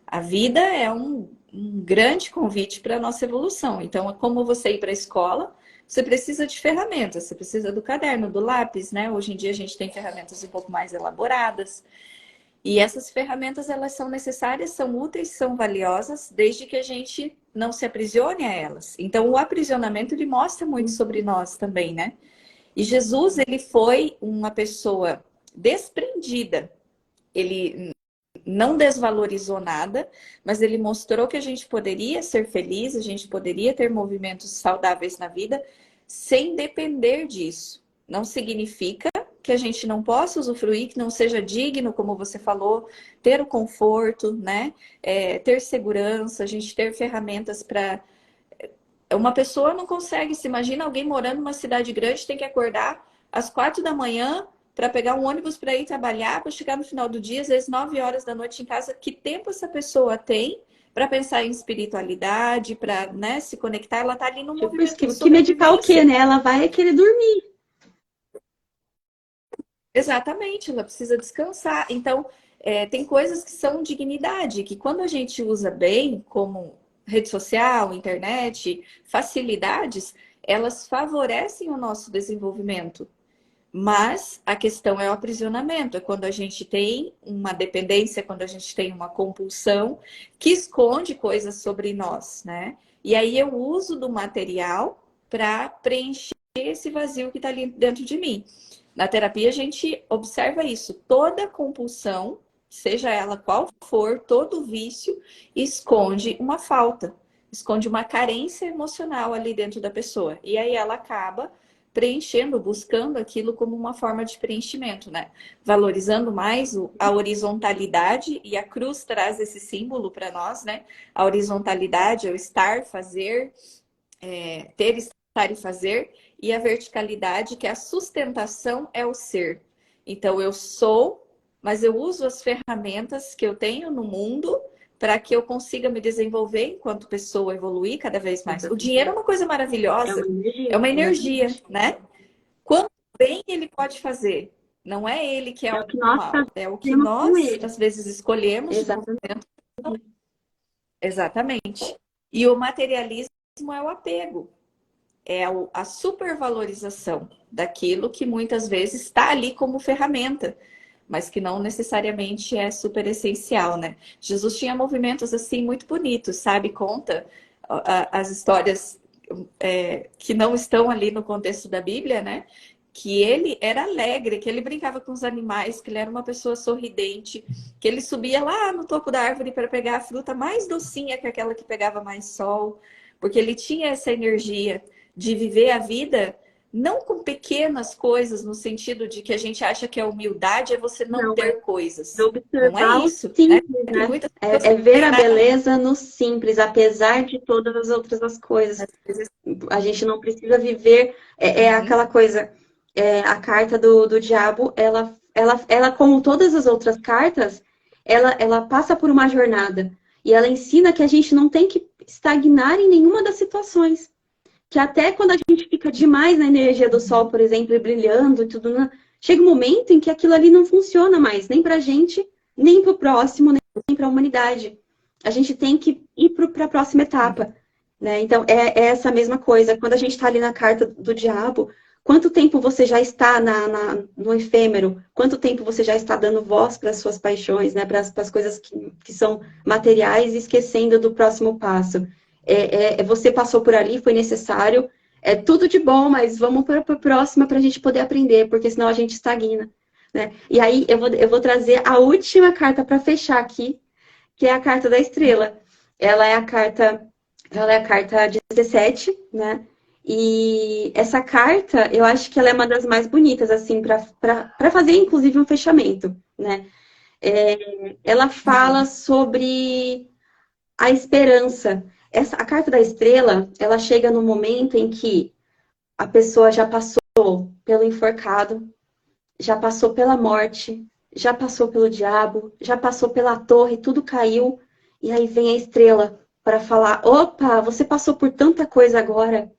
A vida é um grande convite para a nossa evolução. Então, é como você ir para a escola, você precisa de ferramentas, você precisa do caderno, do lápis, né? Hoje em dia a gente tem ferramentas um pouco mais elaboradas. E essas ferramentas, elas são necessárias, são úteis, são valiosas, desde que a gente não se aprisione a elas. Então, o aprisionamento, ele mostra muito sobre nós também, né? E Jesus, ele foi uma pessoa desprendida. Ele não desvalorizou nada, mas ele mostrou que a gente poderia ser feliz, a gente poderia ter movimentos saudáveis na vida sem depender disso. Não significa que a gente não possa usufruir, que não seja digno, como você falou, ter o conforto, né? Ter segurança, a gente ter ferramentas para. Uma pessoa não consegue, se imagina alguém morando numa cidade grande, tem que acordar às 4 da manhã para pegar um ônibus para ir trabalhar, para chegar no final do dia, às vezes 9 horas da noite em casa. Que tempo essa pessoa tem para pensar em espiritualidade, para, né, se conectar? Ela está ali no Tipo, isso movimento de que medicar o quê, sobrevivência. né? Ela vai querer dormir. Exatamente, ela precisa descansar. Então, tem coisas que são dignidade, que quando a gente usa bem, como rede social, internet, facilidades, elas favorecem o nosso desenvolvimento. Mas a questão é o aprisionamento, é quando a gente tem uma dependência, quando a gente tem uma compulsão que esconde coisas sobre nós, né? E aí eu uso do material para preencher esse vazio que está ali dentro de mim. Na terapia a gente observa isso, toda compulsão, seja ela qual for, todo vício esconde uma falta, esconde uma carência emocional ali dentro da pessoa. E aí ela acaba preenchendo, buscando aquilo como uma forma de preenchimento, né? Valorizando mais a horizontalidade, e a cruz traz esse símbolo para nós, né? A horizontalidade é o estar, fazer, ter, estar e fazer, e a verticalidade, que é a sustentação, é o ser. Então eu sou, mas eu uso as ferramentas que eu tenho no mundo para que eu consiga me desenvolver enquanto pessoa, evoluir cada vez mais. O dinheiro é uma coisa maravilhosa, é uma energia, né? Quanto bem ele pode fazer. Não é ele que é É o o que nós mal, é o que fazemos com nós, ele. às vezes, escolhemos de Exatamente. movimento. Exatamente. E o materialismo é o apego, é a supervalorização daquilo que muitas vezes está ali como ferramenta, mas que não necessariamente é super essencial, né? Jesus tinha movimentos assim muito bonitos, sabe? Conta as histórias que não estão ali no contexto da Bíblia, né? Que ele era alegre, que ele brincava com os animais, que ele era uma pessoa sorridente, que ele subia lá no topo da árvore para pegar a fruta mais docinha que aquela que pegava mais sol, porque ele tinha essa energia de viver a vida não com pequenas coisas, no sentido de que a gente acha que a humildade é você não Não, é ter coisas. Não é observar o isso, né? simples, Tem né? muitas pessoas É que ver têm a nada, beleza no simples, apesar de todas as outras as coisas. às vezes. A gente não precisa viver. É Uhum. aquela coisa. A carta do diabo, ela, como todas as outras cartas, ela passa por uma jornada. E ela ensina que a gente não tem que estagnar em nenhuma das situações. Que até quando a gente fica demais na energia do sol, por exemplo, e brilhando e tudo, né? Chega um momento em que aquilo ali não funciona mais, nem pra gente, nem pro próximo, nem pra humanidade. A gente tem que ir para a próxima etapa, né? Então, é essa mesma coisa. Quando a gente está ali na carta do diabo, quanto tempo você já está no efêmero? Quanto tempo você já está dando voz para as suas paixões, né? Para as coisas que são materiais e esquecendo do próximo passo? Você passou por ali, foi necessário, é tudo de bom, mas vamos para a próxima para a gente poder aprender, porque senão a gente estagna, né? E aí eu vou trazer a última carta para fechar aqui, que é a carta da estrela. Ela é a carta, ela é a carta 17, né? E essa carta, eu acho que ela é uma das mais bonitas, assim, para fazer, inclusive, um fechamento, né? Ela fala Uhum. sobre a esperança. A carta da estrela, ela chega no momento em que a pessoa já passou pelo enforcado, já passou pela morte, já passou pelo diabo, já passou pela torre, tudo caiu, e aí vem a estrela para falar: opa, você passou por tanta coisa agora,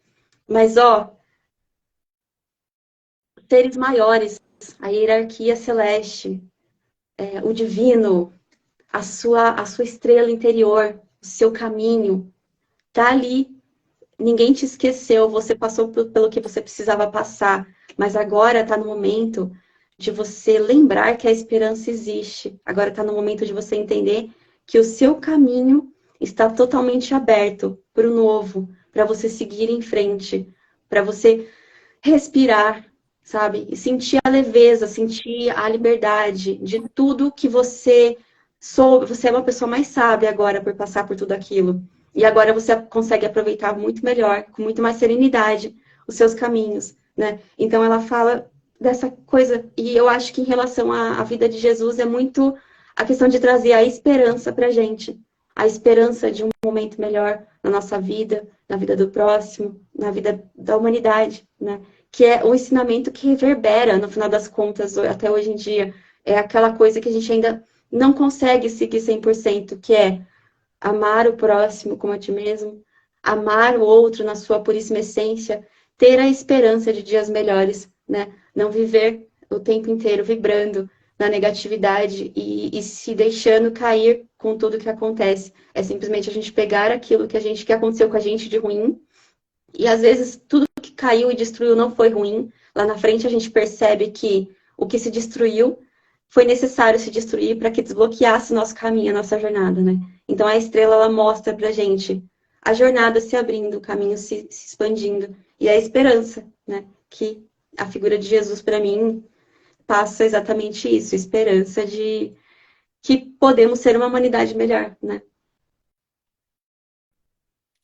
mas ó, seres maiores, a hierarquia celeste, o divino, a sua estrela interior, o seu caminho, tá ali. Ninguém te esqueceu, você passou pelo que você precisava passar, mas agora está no momento de você lembrar que a esperança existe. Agora está no momento de você entender que o seu caminho está totalmente aberto para o novo, para você seguir em frente, para você respirar, sabe? E sentir a leveza, sentir a liberdade de tudo que você soube. Você é uma pessoa mais sábia agora por passar por tudo aquilo. E agora você consegue aproveitar muito melhor, com muito mais serenidade, os seus caminhos, né? Então ela fala dessa coisa, e eu acho que em relação à vida de Jesus é muito a questão de trazer a esperança pra gente. A esperança de um momento melhor na nossa vida, na vida do próximo, na vida da humanidade, né? Que é o ensinamento que reverbera, no final das contas, até hoje em dia. É aquela coisa que a gente ainda não consegue seguir 100%, que é amar o próximo como a ti mesmo, amar o outro na sua puríssima essência, ter a esperança de dias melhores, né? Não viver o tempo inteiro vibrando na negatividade e se deixando cair com tudo que acontece. É simplesmente a gente pegar aquilo que aconteceu com a gente de ruim, e às vezes tudo que caiu e destruiu não foi ruim. lá na frente a gente percebe que o que se destruiu foi necessário se destruir para que desbloqueasse o nosso caminho, a nossa jornada, né? Então a estrela, ela mostra pra gente a jornada se abrindo, o caminho se expandindo. E a esperança, né? Que a figura de Jesus, para mim, passa exatamente isso, esperança de que podemos ser uma humanidade melhor, né?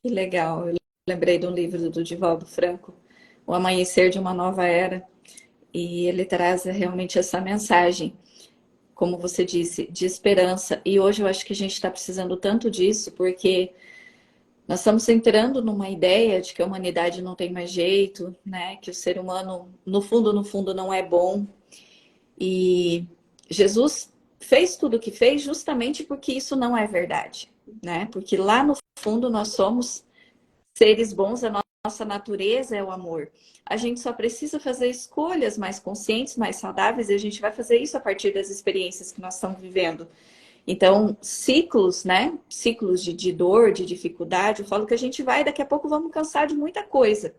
Que legal. Eu lembrei de um livro do Divaldo Franco, O Amanhecer de uma Nova Era, e ele traz realmente essa mensagem, como você disse, de esperança. E hoje eu acho que a gente está precisando tanto disso, porque nós estamos entrando numa ideia de que a humanidade não tem mais jeito, né? Que o ser humano, no fundo, não é bom. E Jesus fez tudo o que fez justamente porque isso não é verdade, né? Porque lá no fundo nós somos seres bons, a nossa natureza é o amor. A gente só precisa fazer escolhas mais conscientes, mais saudáveis, e a gente vai fazer isso a partir das experiências que nós estamos vivendo. Então, ciclos, né? Ciclos de dor, de dificuldade, eu falo que a gente vai, daqui a pouco vamos cansar de muita coisa.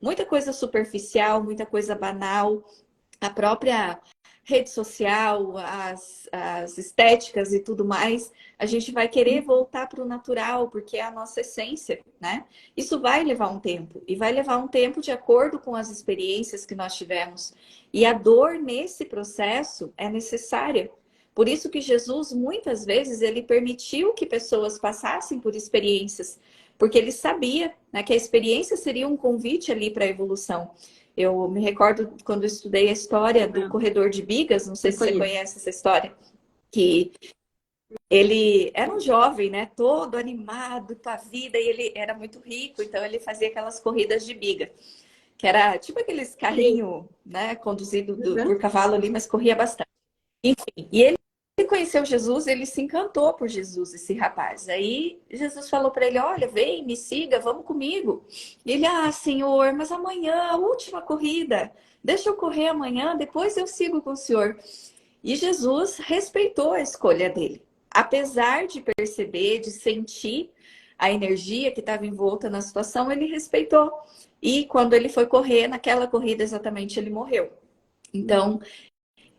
Muita coisa superficial, muita coisa banal, a própria rede social, as estéticas e tudo mais, a gente vai querer voltar para o natural, porque é a nossa essência, né? Isso vai levar um tempo, e vai levar um tempo de acordo com as experiências que nós tivemos. E a dor nesse processo é necessária. Por isso que Jesus, muitas vezes, ele permitiu que pessoas passassem por experiências, porque ele sabia, né, que a experiência seria um convite ali para a evolução. Eu me recordo quando eu estudei a história do corredor de Bigas, não sei se você conhece essa história, que ele era um jovem, né, todo animado com a vida, e ele era muito rico, então ele fazia aquelas corridas de biga, que era tipo aqueles carrinho, né, conduzido por cavalo ali, mas corria bastante. Enfim, e ele conheceu Jesus, ele se encantou por Jesus, esse rapaz. Aí Jesus falou para ele: olha, vem, me siga, vamos comigo. E ele: ah, Senhor, mas amanhã, a última corrida, deixa eu correr amanhã, depois eu sigo com o Senhor. E Jesus respeitou a escolha dele, apesar de perceber, de sentir a energia que estava envolta na situação, ele respeitou. E quando ele foi correr, naquela corrida exatamente, ele morreu. Então,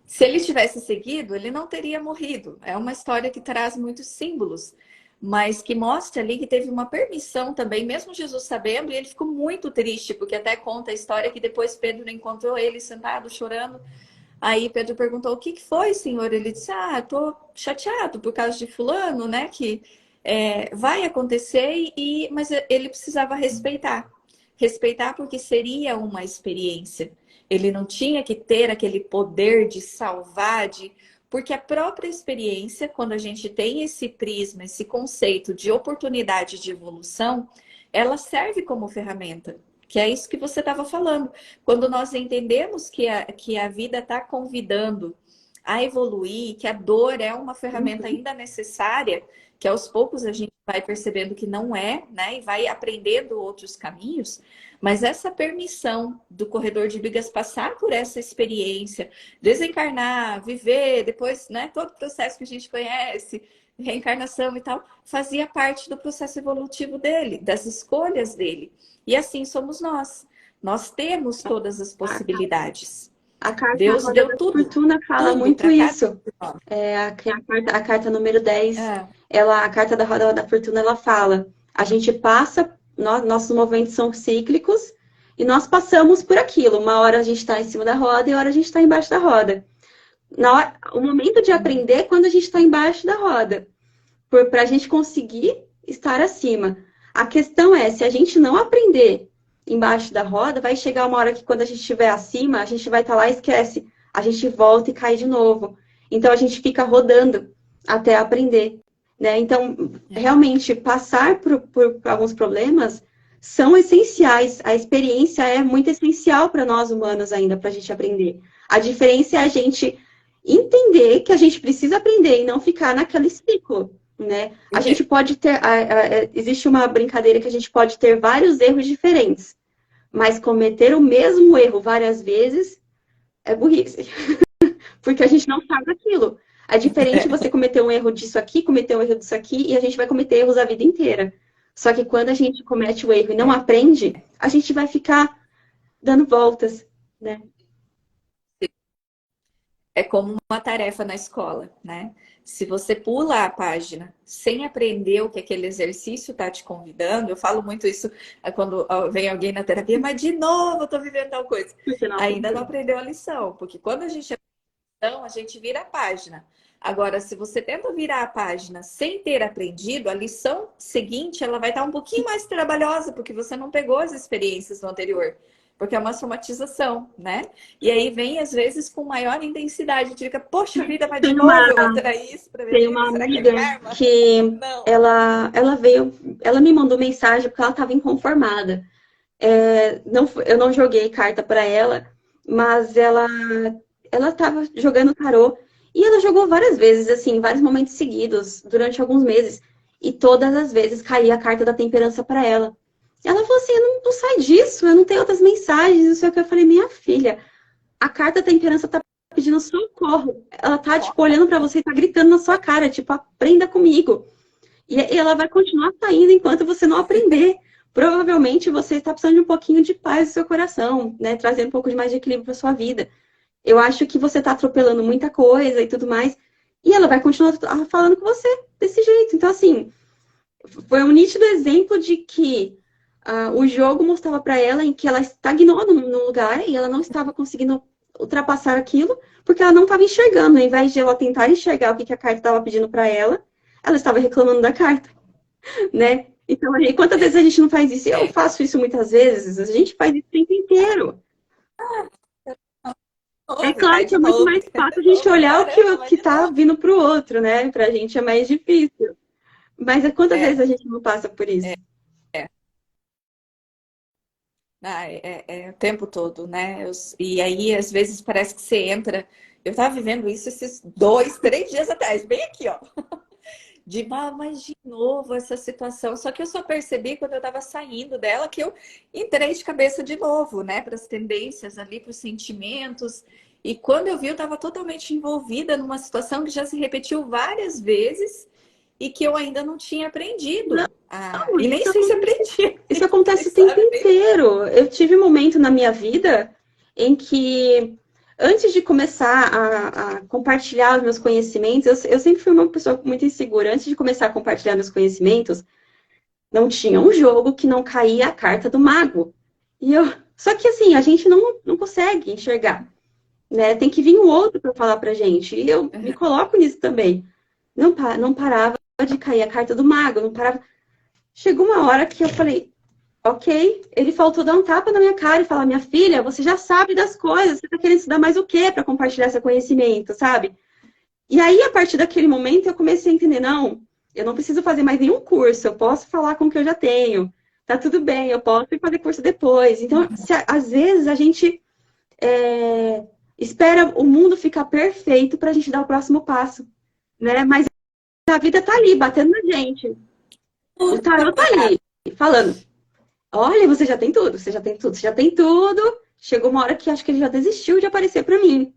se ele tivesse seguido, ele não teria morrido. É uma história que traz muitos símbolos, mas que mostra ali que teve uma permissão também, mesmo Jesus sabendo, e ele ficou muito triste, porque até conta a história que depois Pedro encontrou ele sentado, chorando. Aí Pedro perguntou: o que foi, Senhor? Ele disse: ah, estou chateado por causa de fulano, né? Que vai acontecer, mas ele precisava respeitar. Respeitar porque seria uma experiência. Ele não tinha que ter aquele poder de salvar, porque a própria experiência, quando a gente tem esse prisma, esse conceito de oportunidade de evolução, ela serve como ferramenta. Que é isso que você estava falando. Quando nós entendemos que a vida está convidando a evoluir, que a dor é uma ferramenta ainda necessária, que aos poucos a gente vai percebendo que não é, né? E vai aprendendo outros caminhos. Mas essa permissão do corredor de bigas passar por essa experiência, desencarnar, viver, depois, né? Todo o processo que a gente conhece, reencarnação e tal, fazia parte do processo evolutivo dele, das escolhas dele. E assim somos nós. Nós temos todas as possibilidades. A carta Deus Roda deu da tudo. Fortuna fala Tudo muito para isso. cada um. A carta número 10, É. a carta da Roda da Fortuna, ela fala: a gente passa, nossos movimentos são cíclicos, e nós passamos por aquilo. Uma hora a gente está em cima da roda e outra hora a gente está embaixo da roda. O momento de aprender é quando a gente está embaixo da roda, para a gente conseguir estar acima. A questão é, se a gente não aprender embaixo da roda, vai chegar uma hora que quando a gente estiver acima, a gente vai estar lá e esquece. A gente volta e cai de novo. Então, a gente fica rodando até aprender, né? Então, realmente, passar por alguns problemas são essenciais. A experiência é muito essencial para nós humanos ainda, para a gente aprender. A diferença é a gente entender que a gente precisa aprender e não ficar naquele ciclo, né? A gente pode ter... existe uma brincadeira que a gente pode ter vários erros diferentes, mas cometer o mesmo erro várias vezes é burrice. Porque a gente não sabe aquilo. É diferente você cometer um erro disso aqui, cometer um erro disso aqui, e a gente vai cometer erros a vida inteira. Só que quando a gente comete o erro e não aprende, a gente vai ficar dando voltas, né? É como uma tarefa na escola, né? Se você pula a página sem aprender o que aquele exercício está te convidando, eu falo muito isso quando vem alguém na terapia, mas de novo eu estou vivendo tal coisa. Porque não Ainda aprendeu. não aprendeu a lição, porque quando a gente aprende, a gente vira a página. Agora, se você tenta virar a página sem ter aprendido, a lição seguinte ela vai estar um pouquinho mais trabalhosa, porque você não pegou as experiências do anterior. Porque é uma somatização, né? E aí vem, às vezes, com maior intensidade. A gente fica, poxa vida, mas de Tem novo uma, eu vou trair isso pra minha tem vida? uma Será que é amiga karma? que Não. ela veio, ela me mandou mensagem porque ela estava inconformada. Eu não joguei carta para ela, mas ela estava jogando tarô e ela jogou várias vezes, assim, em vários momentos seguidos, durante alguns meses, e todas as vezes caía a carta da temperança para ela. Ela falou assim: não sai disso, eu não tenho outras mensagens, não sei o que. Eu falei: minha filha, a carta da temperança tá pedindo socorro. Ela tá, tipo, olhando para você e tá gritando na sua cara, tipo, aprenda comigo. E ela vai continuar saindo enquanto você não aprender. Provavelmente você está precisando de um pouquinho de paz no seu coração, né? Trazer um pouco de mais de equilíbrio para sua vida. Eu acho que você está atropelando muita coisa e tudo mais. E ela vai continuar falando com você desse jeito. Então, assim, foi um nítido exemplo de que o jogo mostrava para ela em que ela estagnou no lugar e ela não estava conseguindo ultrapassar aquilo, porque ela não estava enxergando. Ao invés de ela tentar enxergar o que a carta estava pedindo para ela estava reclamando da carta, né? Então, aí, quantas vezes a gente não faz isso? Eu É. faço isso muitas vezes, a gente faz isso o tempo inteiro. É E claro cai que é de muito novo. mais fácil a gente Opa, olhar caramba, o mas que de tá novo. vindo pro outro, né? Pra gente é mais difícil. Mas quantas vezes É, a gente não passa por isso? é. O tempo todo, né? E aí, às vezes, parece que você entra. Eu tava vivendo isso esses 2, 3 dias atrás, bem aqui, ó. Mas de novo essa situação. Só que eu só percebi quando eu estava saindo dela que eu entrei de cabeça de novo, né? Para as tendências ali, para os sentimentos. E quando eu vi, eu estava totalmente envolvida numa situação que já se repetiu várias vezes e que eu ainda não tinha aprendido. Não, E nem sei se aprendi. isso acontece o tempo Sabe? inteiro. Eu tive um momento na minha vida em que, antes de começar a compartilhar os meus conhecimentos, eu sempre fui uma pessoa muito insegura. Antes de começar a compartilhar meus conhecimentos, não tinha um jogo que não caía a carta do mago. Só que assim, a gente não consegue enxergar, né? Tem que vir um outro para falar pra gente. E eu me coloco nisso também. Não parava de cair a carta do mago, não parava. Chegou uma hora que eu falei, ok, ele faltou dar um tapa na minha cara e falar: minha filha, você já sabe das coisas, você tá querendo estudar mais o quê para compartilhar seu conhecimento, sabe? E aí, a partir daquele momento, eu comecei a entender: não, eu não preciso fazer mais nenhum curso, eu posso falar com o que eu já tenho, tá tudo bem, eu posso ir fazer curso depois. Então, às vezes, a gente espera o mundo ficar perfeito para a gente dar o próximo passo, né? Mas a vida tá ali, batendo na gente. O tarô tá ali, falando: olha, você já tem tudo, você já tem tudo, você já tem tudo. Chegou uma hora que acho que ele já desistiu de aparecer para mim.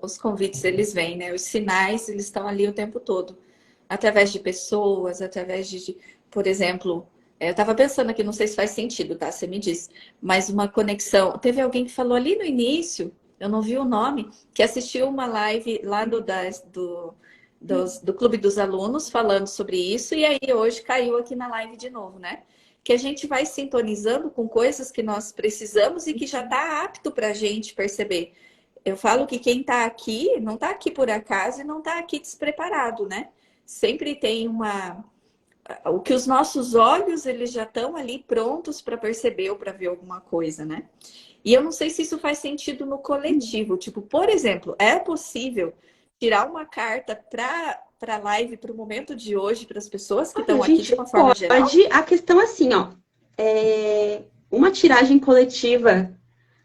Os convites, eles vêm, né? Os sinais, eles estão ali o tempo todo. Através de pessoas, através por exemplo, eu estava pensando aqui, não sei se faz sentido, tá? Você me diz. Mas uma conexão. Teve alguém que falou ali no início, eu não vi o nome, que assistiu uma live lá do Clube dos Alunos falando sobre isso, e aí hoje caiu aqui na live de novo, né? Que a gente vai sintonizando com coisas que nós precisamos e que já está apto para a gente perceber. Eu falo que quem está aqui não está aqui por acaso e não está aqui despreparado, né? Sempre tem o que os nossos olhos eles já estão ali prontos para perceber ou para ver alguma coisa, né? E eu não sei se isso faz sentido no coletivo. Tipo, por exemplo, é possível tirar uma carta para a live, para o momento de hoje, para as pessoas que A estão aqui de gente uma forma geral? pode. A questão é assim, ó. Uma tiragem coletiva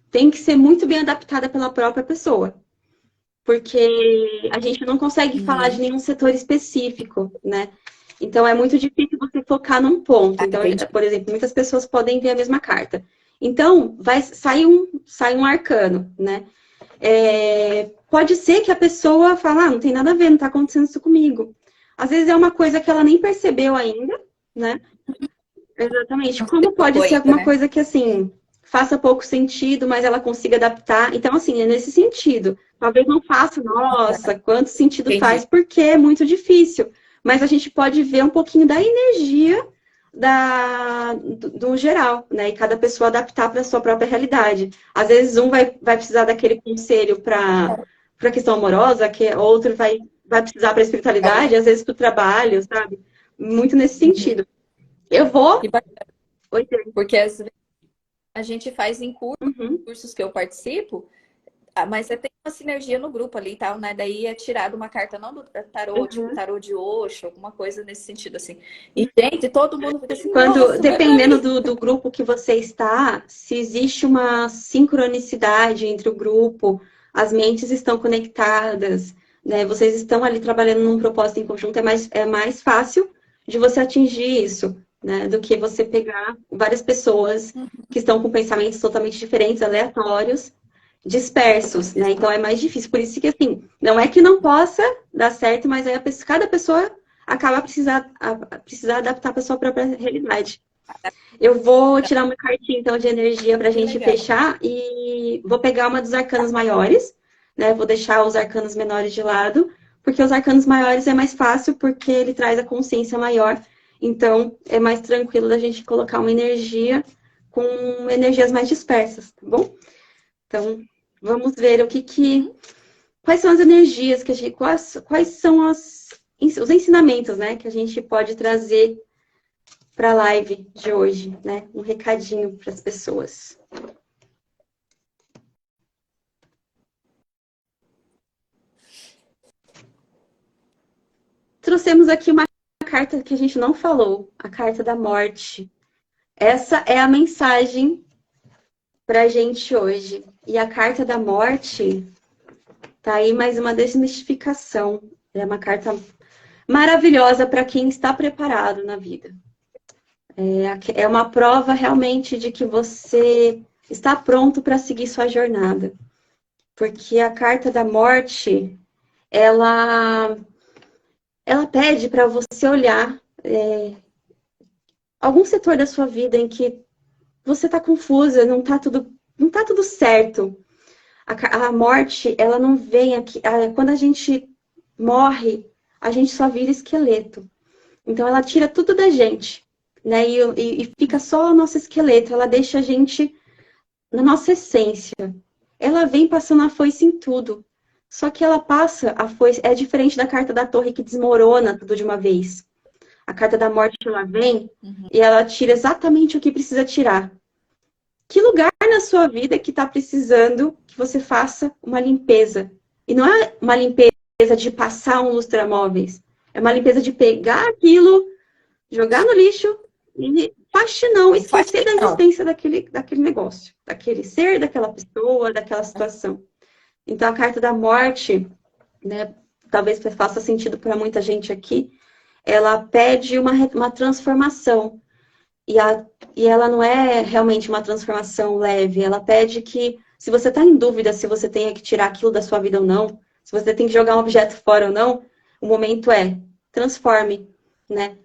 tem que ser muito bem adaptada pela própria pessoa. Porque a gente não consegue falar de Uhum. nenhum setor específico, né? Então é muito difícil você focar num ponto. Ah, Então, entendi. por exemplo, muitas pessoas podem ver a mesma carta. Então, sai um arcano, né? Pode ser que a pessoa fale: não tem nada a ver, não está acontecendo isso comigo. Às vezes é uma coisa que ela nem percebeu ainda, né? Exatamente. Não se Como pode tocou ser ainda, alguma né? coisa que, assim, faça pouco sentido, mas ela consiga adaptar. Então, assim, é nesse sentido. Talvez não faça, nossa, quanto sentido Entendi. faz, porque é muito difícil. Mas a gente pode ver um pouquinho da energia do geral, né? E cada pessoa adaptar para a sua própria realidade. Às vezes um vai precisar daquele conselho para a questão amorosa, que outro vai precisar para a espiritualidade, às vezes para o trabalho, sabe? Muito nesse Uhum. sentido. Eu vou. Que bacana, Oi, Dani. porque às vezes a gente faz em Uhum, cursos que eu participo, mas tem uma sinergia no grupo ali e tal, né? Daí é tirado uma carta não do tarô, tipo uhum. tarô de Osho, alguma coisa nesse sentido, assim. E, gente, todo mundo fica assim, Quando, nossa, vai pra dependendo mim. do grupo que você está, se existe uma sincronicidade entre o grupo, as mentes estão conectadas, né? Vocês estão ali trabalhando num propósito em conjunto, é mais fácil de você atingir isso, né? Do que você pegar várias pessoas que estão com pensamentos totalmente diferentes, aleatórios, dispersos, né? Então é mais difícil. Por isso que, assim, não é que não possa dar certo, mas aí cada pessoa acaba precisar adaptar para sua própria realidade. Eu vou tirar uma cartinha, então, de energia para a Que gente legal. fechar e vou pegar uma dos arcanos maiores, né? Vou deixar os arcanos menores de lado, porque os arcanos maiores é mais fácil, porque ele traz a consciência maior. Então, é mais tranquilo da gente colocar uma energia com energias mais dispersas, tá bom? Então, vamos ver Uhum. quais são as energias que a gente, quais são os ensinamentos, né, que a gente pode trazer para a live de hoje, né? Um recadinho para as pessoas. Trouxemos aqui uma carta que a gente não falou, a carta da morte. Essa é a mensagem para a gente hoje. E a carta da morte tá aí mais uma desmistificação. É uma carta maravilhosa para quem está preparado na vida. É uma prova realmente de que você está pronto para seguir sua jornada. Porque a carta da morte, ela, ela pede para você olhar algum setor da sua vida em que você está confusa, não tá tudo certo. A morte, ela não vem aqui. Quando a gente morre, a gente só vira esqueleto. Então, ela tira tudo da gente, né? E fica só o nosso esqueleto. Ela deixa a gente na nossa essência. Ela vem passando a foice em tudo. Só que ela passa a foice. É diferente da carta da torre que desmorona tudo de uma vez. A carta da morte, ela vem Uhum. e ela tira exatamente o que precisa tirar. Que lugar na sua vida que está precisando que você faça uma limpeza? E não é uma limpeza de passar um lustramóveis. É uma limpeza de pegar aquilo, jogar no lixo e não esquecer da Não. existência daquele negócio, daquele ser, daquela pessoa, daquela situação. Então, a carta da morte, né, talvez faça sentido para muita gente aqui, ela pede uma transformação. E, e ela não é realmente uma transformação leve. Ela pede que, se você está em dúvida se você tem que tirar aquilo da sua vida ou não, se você tem que jogar um objeto fora ou não, o momento transforme, né?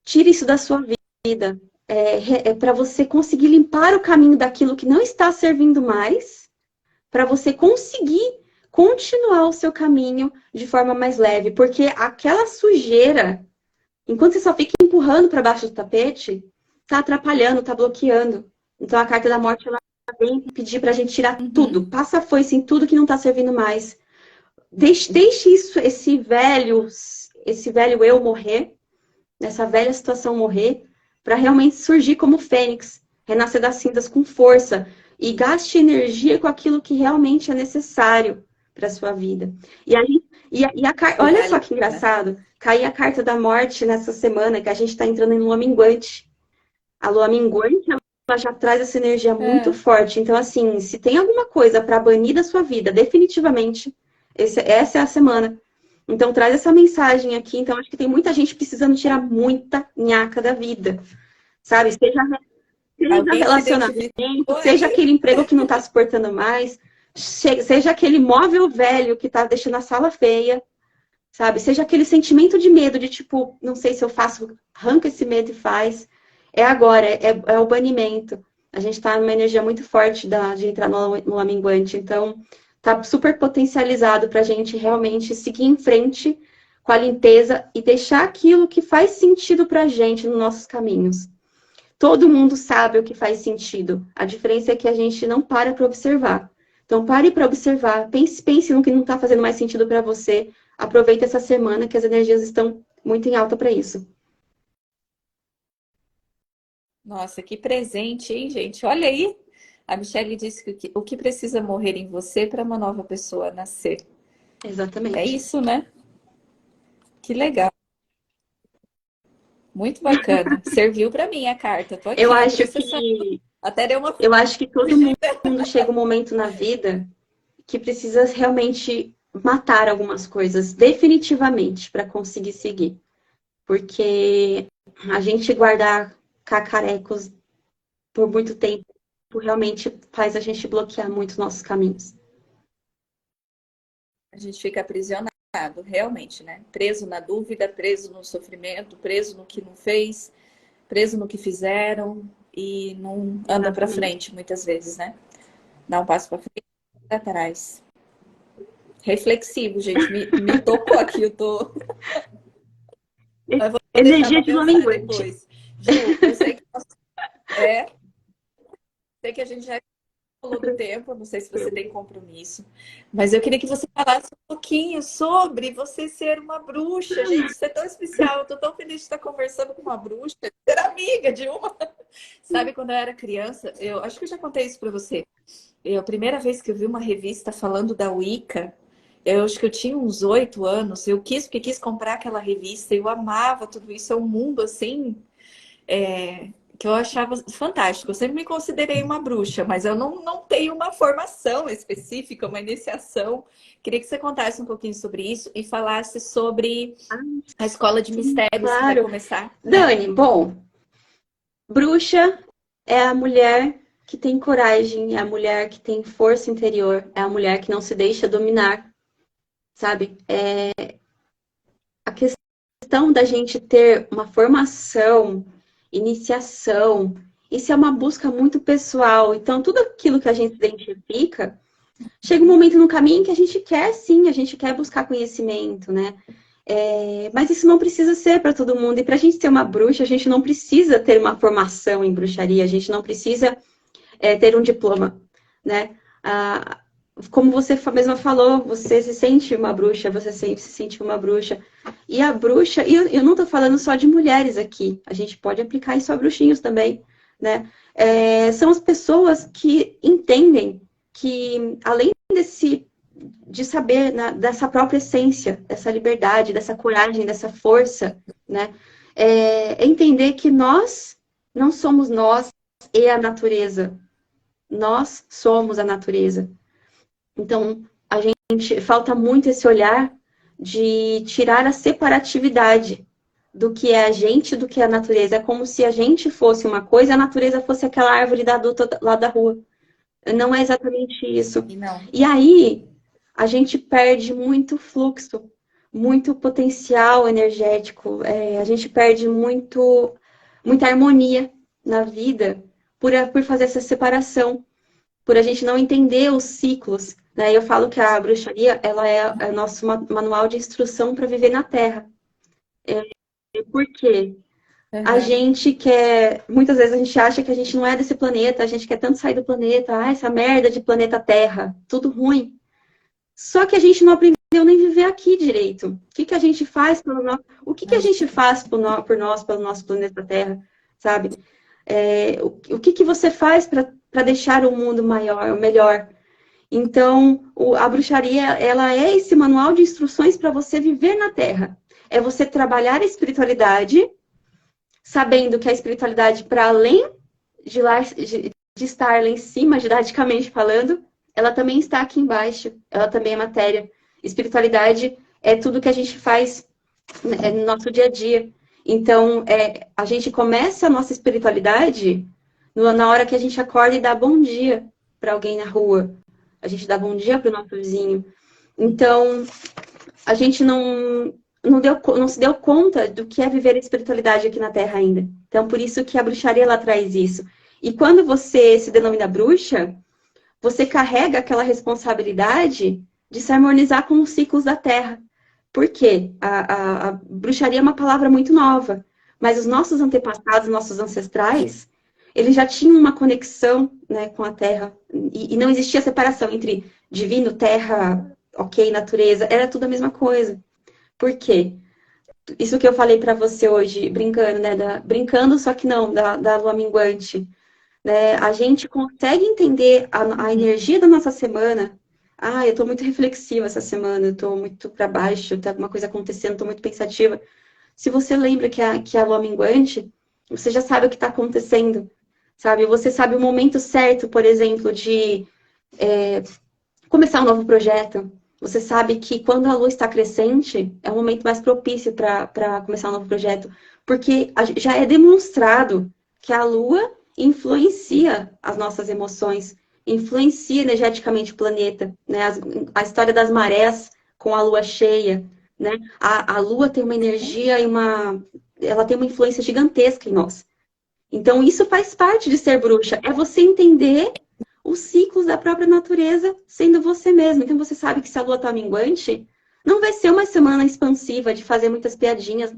Tire isso da sua vida. É para você conseguir limpar o caminho daquilo que não está servindo mais, para você conseguir continuar o seu caminho de forma mais leve. Porque aquela sujeira, enquanto você só fica empurrando para baixo do tapete, tá atrapalhando, tá bloqueando. Então a carta da morte, ela vem pedir para a gente tirar tudo. Uhum. Passa a foice em tudo que não tá servindo mais. Deixe isso, esse velho eu morrer, nessa velha situação morrer, para realmente surgir como fênix, renascer das cinzas com força e gaste energia com aquilo que realmente é necessário para sua vida. E aí, Que olha só vale, que né? engraçado, cair a carta da morte nessa semana que a gente está entrando em lua minguante. A lua minguante, ela já traz essa energia muito É. forte. Então, assim, se tem alguma coisa para banir da sua vida, definitivamente, essa é a semana. Então, traz essa mensagem aqui. Então, acho que tem muita gente precisando tirar muita nhaca da vida, sabe? Seja Alguém se relacionamento, identificou seja aí? aquele emprego que não está suportando mais, seja aquele móvel velho que está deixando a sala feia, sabe? Seja aquele sentimento de medo, de tipo, não sei se eu faço, arranca esse medo e faz. É agora, é o banimento. A gente está numa energia muito forte de entrar no lua minguante. Então, tá super potencializado para a gente realmente seguir em frente com a limpeza e deixar aquilo que faz sentido para a gente nos nossos caminhos. Todo mundo sabe o que faz sentido. A diferença é que a gente não para observar. Então, pare para observar. Pense no que não está fazendo mais sentido para você. Aproveite essa semana que as energias estão muito em alta para isso. Nossa, que presente, hein, gente? Olha aí. A Michelle disse que o que precisa morrer em você para uma nova pessoa nascer. É Exatamente. isso, né? Que legal. Muito bacana. Serviu para mim a carta. Tô Eu aqui acho processando. que Até deu uma eu acho que todo mundo chega um momento na vida que precisa realmente matar algumas coisas definitivamente para conseguir seguir. Porque a gente guardar cacarecos por muito tempo realmente faz a gente bloquear muito os nossos caminhos. A gente fica aprisionado, realmente, né? Preso na dúvida, preso no sofrimento, preso no que não fez, preso no que fizeram e não anda para Exatamente. frente muitas vezes, né? Dá um passo para frente e para trás. Reflexivo, gente. Me tocou aqui, eu tô. Eu vou deixar Energia para de lua pensar minguante. depois. Ju, eu sei que é, sei que a gente já falou do tempo, não sei se você tem compromisso, mas eu queria que você falasse um pouquinho sobre você ser uma bruxa. Gente, isso é tão especial. Eu tô tão feliz de estar conversando com uma bruxa, de ser amiga de uma. Sabe, quando eu era criança, eu acho que eu já contei isso para você. A primeira vez que eu vi uma revista falando da Wicca, eu acho que eu tinha uns 8 anos. Eu quis, porque quis comprar aquela revista. Eu amava tudo isso. É um mundo assim que eu achava fantástico. Eu sempre me considerei uma bruxa, mas eu não tenho uma formação específica, uma iniciação. Queria que você contasse um pouquinho sobre isso e falasse sobre a escola de mistérios que vai Claro. começar, né? Dani, bom, bruxa é a mulher que tem coragem, é a mulher que tem força interior, é a mulher que não se deixa dominar, sabe? A questão da gente ter uma formação, iniciação, isso é uma busca muito pessoal. Então, tudo aquilo que a gente identifica, chega um momento no caminho que a gente quer, sim, a gente quer buscar conhecimento, né? Mas isso não precisa ser para todo mundo. E para a gente ser uma bruxa, a gente não precisa ter uma formação em bruxaria, a gente não precisa ter um diploma, né? Ah, como você mesma falou, você se sente uma bruxa, você sempre se sente uma bruxa. E a bruxa, e eu não estou falando só de mulheres aqui, a gente pode aplicar isso a bruxinhos também, né? São as pessoas que entendem que, além de saber dessa própria essência, dessa liberdade, dessa coragem, dessa força, né? Entender que nós não somos nós e a natureza. Nós somos a natureza. Então, a gente falta muito esse olhar de tirar a separatividade do que é a gente, do que é a natureza. É como se a gente fosse uma coisa e a natureza fosse aquela árvore da adulta lá da rua. Não é exatamente isso. E não. E aí, a gente perde muito fluxo, muito potencial energético, a gente perde muita harmonia na vida por fazer essa separação, por a gente não entender os ciclos. Né? Eu falo que a bruxaria ela é o nosso manual de instrução para viver na Terra. Por quê? A Uhum. gente quer, muitas vezes a gente acha que a gente não é desse planeta, a gente quer tanto sair do planeta, essa merda de planeta Terra, tudo ruim. Só que a gente não aprendeu nem viver aqui direito. O que a gente faz pelo nosso, o que a gente faz por nós, pelo nosso planeta Terra, sabe? O que você faz para deixar o mundo maior, melhor? Então, a bruxaria, ela é esse manual de instruções para você viver na Terra. É você trabalhar a espiritualidade, sabendo que a espiritualidade, para além de estar lá em cima, didaticamente falando, ela também está aqui embaixo, ela também é matéria. Espiritualidade é tudo que a gente faz no nosso dia a dia. Então, a gente começa a nossa espiritualidade na hora que a gente acorda e dá bom dia para alguém na rua. A gente dá bom dia para o nosso vizinho. Então, a gente não se deu conta do que é viver a espiritualidade aqui na Terra ainda. Então, por isso que a bruxaria ela traz isso. E quando você se denomina bruxa, você carrega aquela responsabilidade de se harmonizar com os ciclos da Terra. Por quê? A bruxaria é uma palavra muito nova, mas os nossos antepassados, nossos ancestrais, eles já tinham uma conexão, né, com a Terra, e não existia separação entre divino, terra, ok, natureza, era tudo a mesma coisa. Por quê? Isso que eu falei para você hoje, brincando, né, brincando, só que não, da lua minguante, né? A gente consegue entender a energia da nossa semana. Ah, eu tô muito reflexiva essa semana, eu tô muito para baixo, tem alguma coisa acontecendo, tô muito pensativa. Se você lembra que a lua minguante, você já sabe o que está acontecendo, sabe? Você sabe o momento certo, por exemplo, de começar um novo projeto. Você sabe que quando a lua está crescente, é o momento mais propício para começar um novo projeto. Porque já é demonstrado que a lua influencia as nossas emoções, influencia energeticamente o planeta. Né? A história das marés com a lua cheia. Né? A lua tem uma energia ela tem uma influência gigantesca em nós. Então, isso faz parte de ser bruxa. É você entender os ciclos da própria natureza sendo você mesmo. Então, você sabe que se a lua está minguante, não vai ser uma semana expansiva de fazer muitas piadinhas.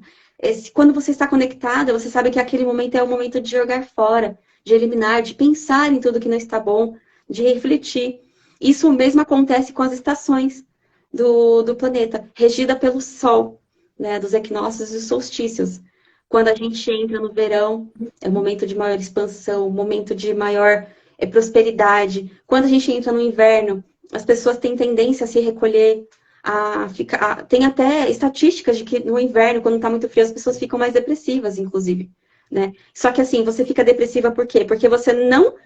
Quando você está conectada, você sabe que aquele momento é o momento de jogar fora, de eliminar, de pensar em tudo que não está bom, de refletir. Isso mesmo acontece com as estações do planeta, regida pelo Sol, né, dos equinócios e dos solstícios. Quando a gente entra no verão, é um momento de maior expansão, um momento de maior prosperidade. Quando a gente entra no inverno, as pessoas têm tendência a se recolher, a ficar. Tem até estatísticas de que no inverno, quando está muito frio, as pessoas ficam mais depressivas, inclusive. Né? Só que assim, você fica depressiva por quê? Porque você não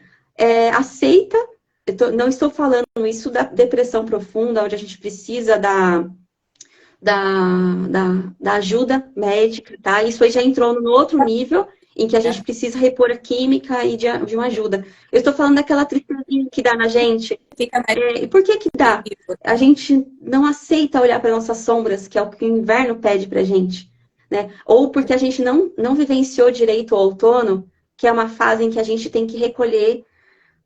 aceita. Não estou falando isso da depressão profunda, onde a gente precisa da ajuda médica, tá? Isso aí já entrou no outro nível, em que a gente precisa repor a química e de uma ajuda. Eu estou falando daquela tristezinha que dá na gente. Fica mais E por que dá? vivo, A gente não aceita olhar para nossas sombras, que é o que o inverno pede para a gente. Né? Ou porque a gente não vivenciou direito o outono, que é uma fase em que a gente tem que recolher.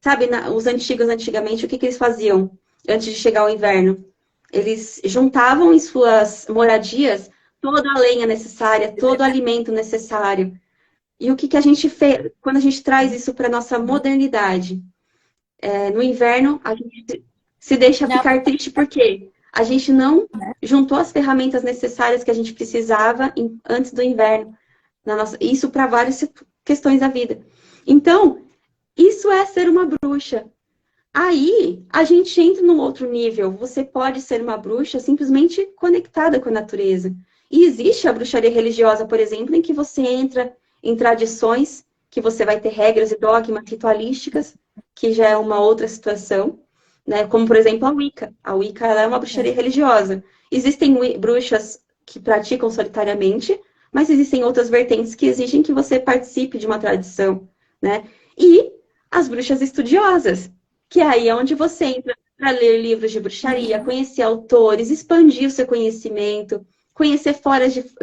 Sabe, os antigos, antigamente, o que eles faziam antes de chegar o inverno? Eles juntavam em suas moradias toda a lenha necessária, todo o alimento necessário. E o que a gente fez quando a gente traz isso para a nossa modernidade? No inverno, a gente se deixa Não, ficar triste porque a gente não juntou as ferramentas necessárias que a gente precisava antes do inverno. Isso para várias questões da vida. Então, isso é ser uma bruxa. Aí, a gente entra num outro nível. Você pode ser uma bruxa simplesmente conectada com a natureza. E existe a bruxaria religiosa, por exemplo, em que você entra em tradições, que você vai ter regras e dogmas ritualísticas, que já é uma outra situação, né? Como, por exemplo, a Wicca. A Wicca, ela é uma bruxaria religiosa. Existem bruxas que praticam solitariamente, mas existem outras vertentes que exigem que você participe de uma tradição, né? E as bruxas estudiosas, que aí é onde você entra para ler livros de bruxaria, conhecer autores, expandir o seu conhecimento, conhecer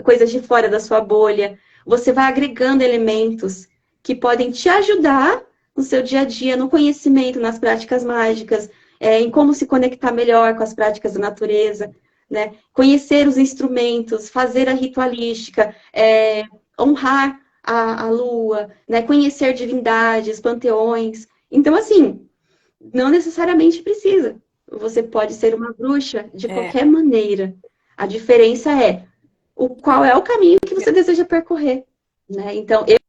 coisas de fora da sua bolha. Você vai agregando elementos que podem te ajudar no seu dia a dia, no conhecimento, nas práticas mágicas, em como se conectar melhor com as práticas da natureza, né? Conhecer os instrumentos, fazer a ritualística, honrar a lua, né? Conhecer divindades, panteões. Então, assim, não necessariamente precisa. Você pode ser uma bruxa de qualquer maneira. A diferença é qual é o caminho que você deseja percorrer. Né? Então, eu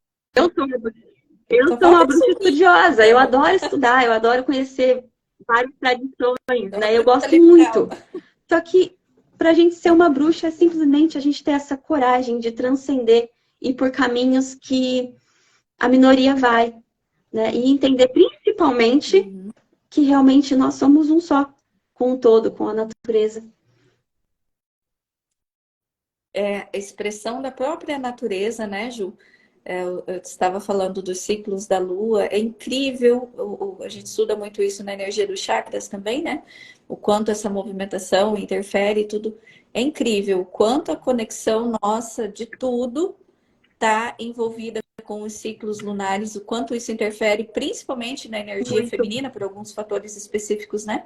sou uma bruxa estudiosa. Eu adoro estudar, eu adoro conhecer várias tradições. Né? Eu gosto muito. Só que para a gente ser uma bruxa é simplesmente a gente ter essa coragem de transcender e ir por caminhos que a minoria vai. Né? E entender principalmente que realmente nós somos um só, com o todo, com a natureza. A expressão da própria natureza, né, Ju? Eu estava falando dos ciclos da Lua, é incrível, a gente estuda muito isso na energia dos chakras também, né? O quanto essa movimentação interfere e tudo. É incrível o quanto a conexão nossa de tudo está envolvida com os ciclos lunares, o quanto isso interfere, principalmente na energia Muito. feminina, por alguns fatores específicos, né?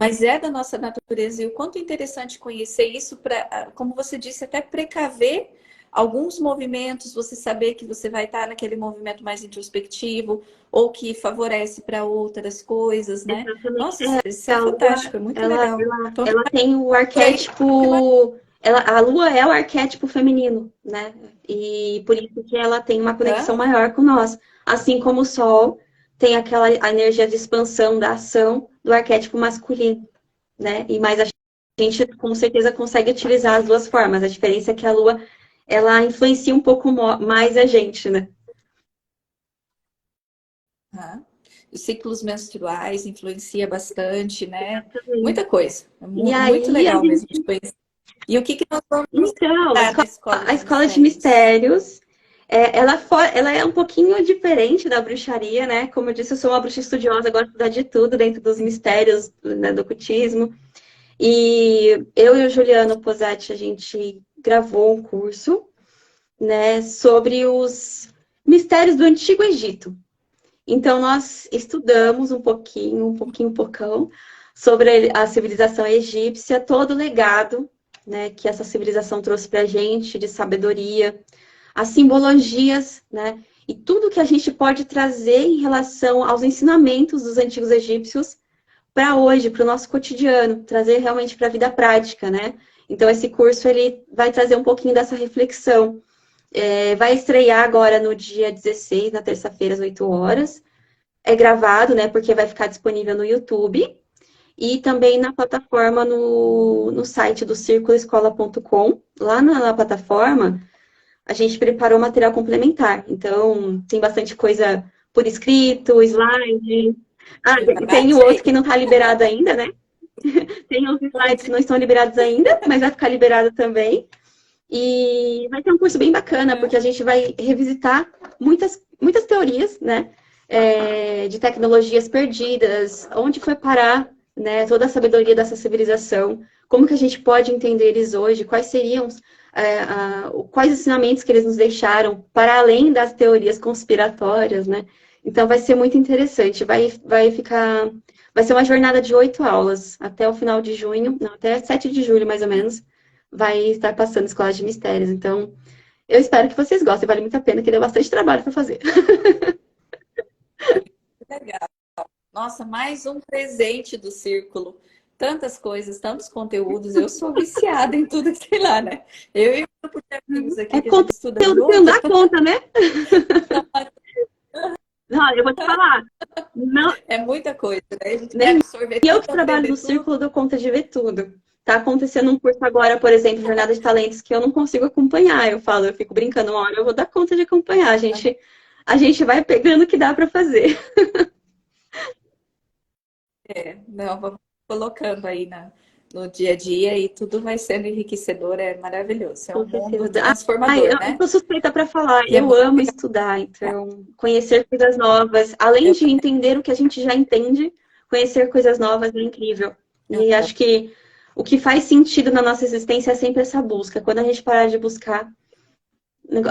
Mas é da nossa natureza. E o quanto é interessante conhecer isso para, como você disse, até precaver alguns movimentos, você saber que você vai estar naquele movimento mais introspectivo ou que favorece para outras coisas, né? Exatamente. Nossa, isso É, é a Lua, fantástico, é muito ela, legal. ela, Então, ela tem o aí, arquétipo. A Lua é o arquétipo feminino, né? E por isso que ela tem uma conexão maior com nós. Assim como o Sol tem aquela a energia de expansão da ação do arquétipo masculino, né? E mais a gente com certeza consegue utilizar as duas formas. A diferença é que a Lua ela influencia um pouco mais a gente, né? os ciclos menstruais influencia bastante, né? Exatamente. Muita coisa. É E muito aí a legal mesmo de gente. conhecer. E o que que nós vamos Então, estudar na escola a de escola de mistérios? mistérios, ela é um pouquinho diferente da bruxaria, né? Como eu disse, eu sou uma bruxa estudiosa, gosto de estudar de tudo dentro dos mistérios, né, do ocultismo. E eu e o Juliano Posati, a gente gravou um curso, né, sobre os mistérios do Antigo Egito. Então, nós estudamos pocão, sobre a civilização egípcia, todo o legado, né, que essa civilização trouxe para a gente, de sabedoria, as simbologias, né, e tudo que a gente pode trazer em relação aos ensinamentos dos antigos egípcios para hoje, para o nosso cotidiano, trazer realmente para a vida prática, né? Então, esse curso ele vai trazer um pouquinho dessa reflexão. Vai estrear agora no dia 16, na terça-feira, às 8 horas. É gravado, né? Porque vai ficar disponível no YouTube e também na plataforma no site do círculoescola.com. Lá na plataforma, a gente preparou material complementar. Então, tem bastante coisa por escrito, slide. Ah, e tem o outro que Preparate? não está liberado ainda, né? Tem os slides que não estão liberados ainda, mas vai ficar liberado também. E vai ter um curso bem bacana, porque a gente vai revisitar muitas teorias, né? De tecnologias perdidas, onde foi parar, né, toda a sabedoria dessa civilização, como que a gente pode entender eles hoje, quais seriam quais ensinamentos que eles nos deixaram, para além das teorias conspiratórias, né? Então vai ser muito interessante, vai ser uma jornada de 8 aulas, até o final de junho, não, até 7 de julho, mais ou menos, vai estar passando Escola de Mistérios. Então, eu espero que vocês gostem, vale muito a pena, que deu bastante trabalho para fazer. Legal. Nossa, mais um presente do círculo. Tantas coisas, tantos conteúdos. Eu sou viciada em tudo que tem lá, né? Eu e o grupo de amigos aqui É que a gente estuda conteúdo que não junto. dá conta, né? Não, eu vou te falar. Não, É muita coisa, né? A gente quer nem absorver eu tudo, que trabalho aprender no tudo. círculo dou conta de ver tudo. Tá acontecendo um curso agora, por exemplo, Jornada de Talentos, que eu não consigo acompanhar. Eu fico brincando, uma hora eu vou dar conta de acompanhar. A gente vai pegando o que dá para fazer. Não, vamos colocando aí no dia a dia e tudo vai sendo enriquecedor, é maravilhoso. É Com um mundo certeza. transformador, Eu né? tô suspeita para falar. E é Eu muito amo estudar, então conhecer coisas novas, além de entender o que a gente já entende, conhecer coisas novas é incrível. E acho que o que faz sentido na nossa existência é sempre essa busca. Quando a gente parar de buscar,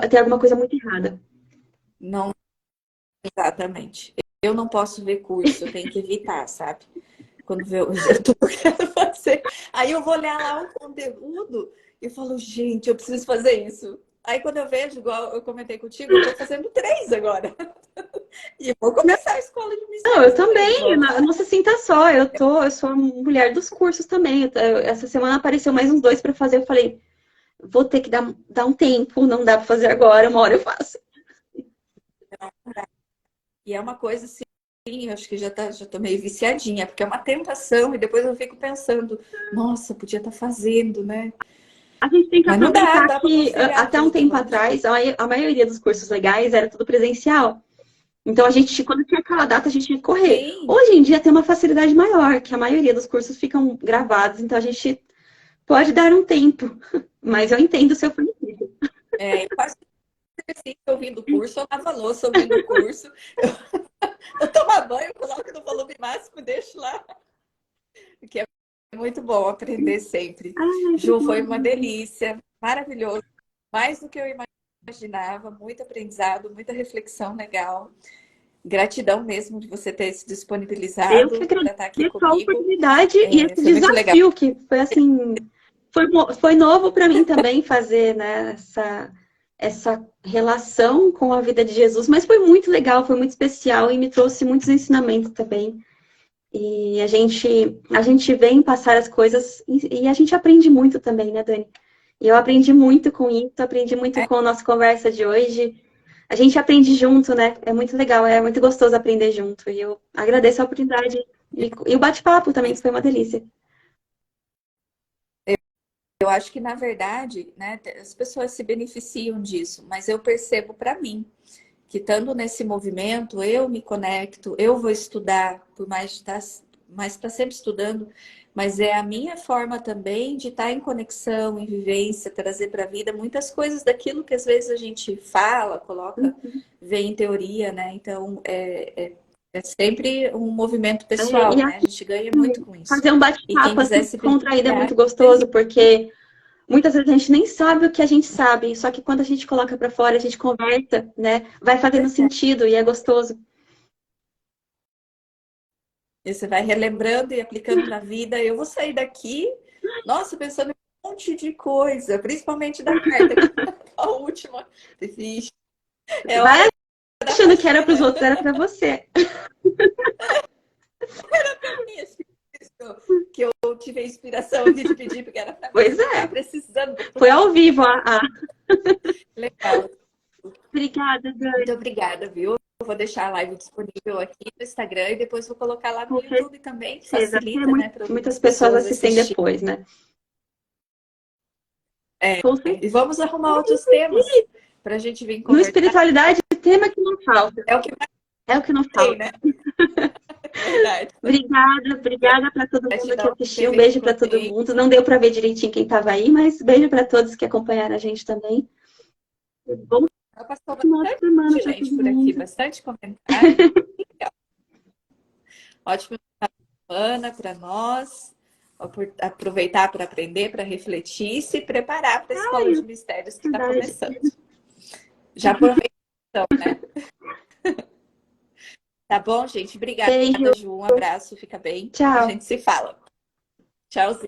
tem alguma coisa muito errada. não exatamente. Eu não posso ver curso, eu tenho que evitar, sabe? Quando vê o jeito que eu quero fazer. Aí eu vou olhar lá o conteúdo e falo, gente, eu preciso fazer isso. Aí quando eu vejo, igual eu comentei contigo, eu tô fazendo 3 agora. E vou começar a escola de Não, eu mistérios também. também, Vamos lá. não se sinta só, eu sou a mulher dos cursos também. Essa semana apareceu mais uns 2 para fazer, eu falei, vou ter que dar um tempo, não dá para fazer agora, uma hora eu faço. E é uma coisa assim, eu acho que já tô meio viciadinha, porque é uma tentação, e depois eu fico pensando, nossa, podia estar fazendo, né? A gente tem que Mas não dá, não aproveitar dá para que conciliar até um tudo, tempo vamos. atrás, a maioria dos cursos legais era tudo presencial. Então, quando tinha aquela data, a gente tinha que correr. Sim, Hoje em dia tem uma facilidade maior, que a maioria dos cursos ficam gravados, então a gente pode dar um tempo. Mas eu entendo o seu princípio. eu quase assim, ouvindo o curso, eu lavo a louça ouvindo o curso, eu tomo banho, eu coloco no volume máximo e deixo lá, porque é muito bom aprender sempre. Ai, Ju, foi uma delícia, maravilhoso, mais do que eu imaginava. imaginava, muito aprendizado, muita reflexão legal. Gratidão mesmo de você ter se Eu que disponibilizado para estar aqui agradeço a comigo. oportunidade e esse Foi muito legal. desafio que foi assim, foi novo para mim também fazer, né, essa relação com a vida de Jesus, mas foi muito legal, foi muito especial e me trouxe muitos ensinamentos também. E a gente vem passar as coisas e a gente aprende muito também, né, Dani? E eu aprendi muito com isso, aprendi muito com a nossa conversa de hoje. A gente aprende junto, né? É muito legal, é muito gostoso aprender junto. E eu agradeço a oportunidade. E o bate-papo também, que foi uma delícia. Eu acho que, na verdade, né, as pessoas se beneficiam disso, mas eu percebo para mim que, estando nesse movimento, eu me conecto, eu vou estudar, por mais estar sempre estudando, mas é a minha forma também de estar em conexão, em vivência, trazer para a vida muitas coisas daquilo que às vezes a gente fala, coloca, vê em teoria, né? Então, é sempre um movimento E pessoal, né? A aqui, gente ganha muito com isso. fazer um E quem bate-papo quiser assim, se descontraído é beneficiar, muito gostoso, porque muitas vezes a gente nem sabe o que a gente sabe, só que quando a gente coloca para fora, a gente conversa, né? Vai fazendo sentido e é gostoso. e você vai relembrando e aplicando na vida. Eu vou sair daqui, nossa, pensando em um monte de coisa, principalmente da carta, que é a última. Vixe, é hora Vai da achando que era para os faxina. outros, era para você. Que eu tive a inspiração aqui de pedir, porque era para mim. Pois Eu estava é, precisando. foi ao vivo. Legal. Obrigada, Muito Dani. obrigada, viu? Eu vou deixar a live disponível aqui no Instagram e depois vou colocar lá no Com YouTube também, que certeza. Porque facilita, né, para muitas algumas pessoas pessoas assistem assistir. depois, né? Com certeza. E vamos arrumar outros temas para a gente vir No conversar. espiritualidade, tema que não falta. É o que mais É o que não tem, falta. né? Verdade. Obrigada para todo mundo que Gratidão por ter assistiu. Um vindo beijo para todo comigo. mundo. Não deu para ver direitinho quem estava aí, mas beijo para todos que acompanharam a gente também. Bom Passou final de semana bastante para gente todo por aqui, mundo. bastante comentário. Legal. Ótimo semana para nós. Aproveitar para aprender, para refletir e se preparar para a escola de mistérios que está Verdade. começando. Já aproveita, então, né? Tá bom, gente? Obrigada, Beijo. Ju. Um abraço, fica bem. A Tchau. gente se fala. Tchauzinho.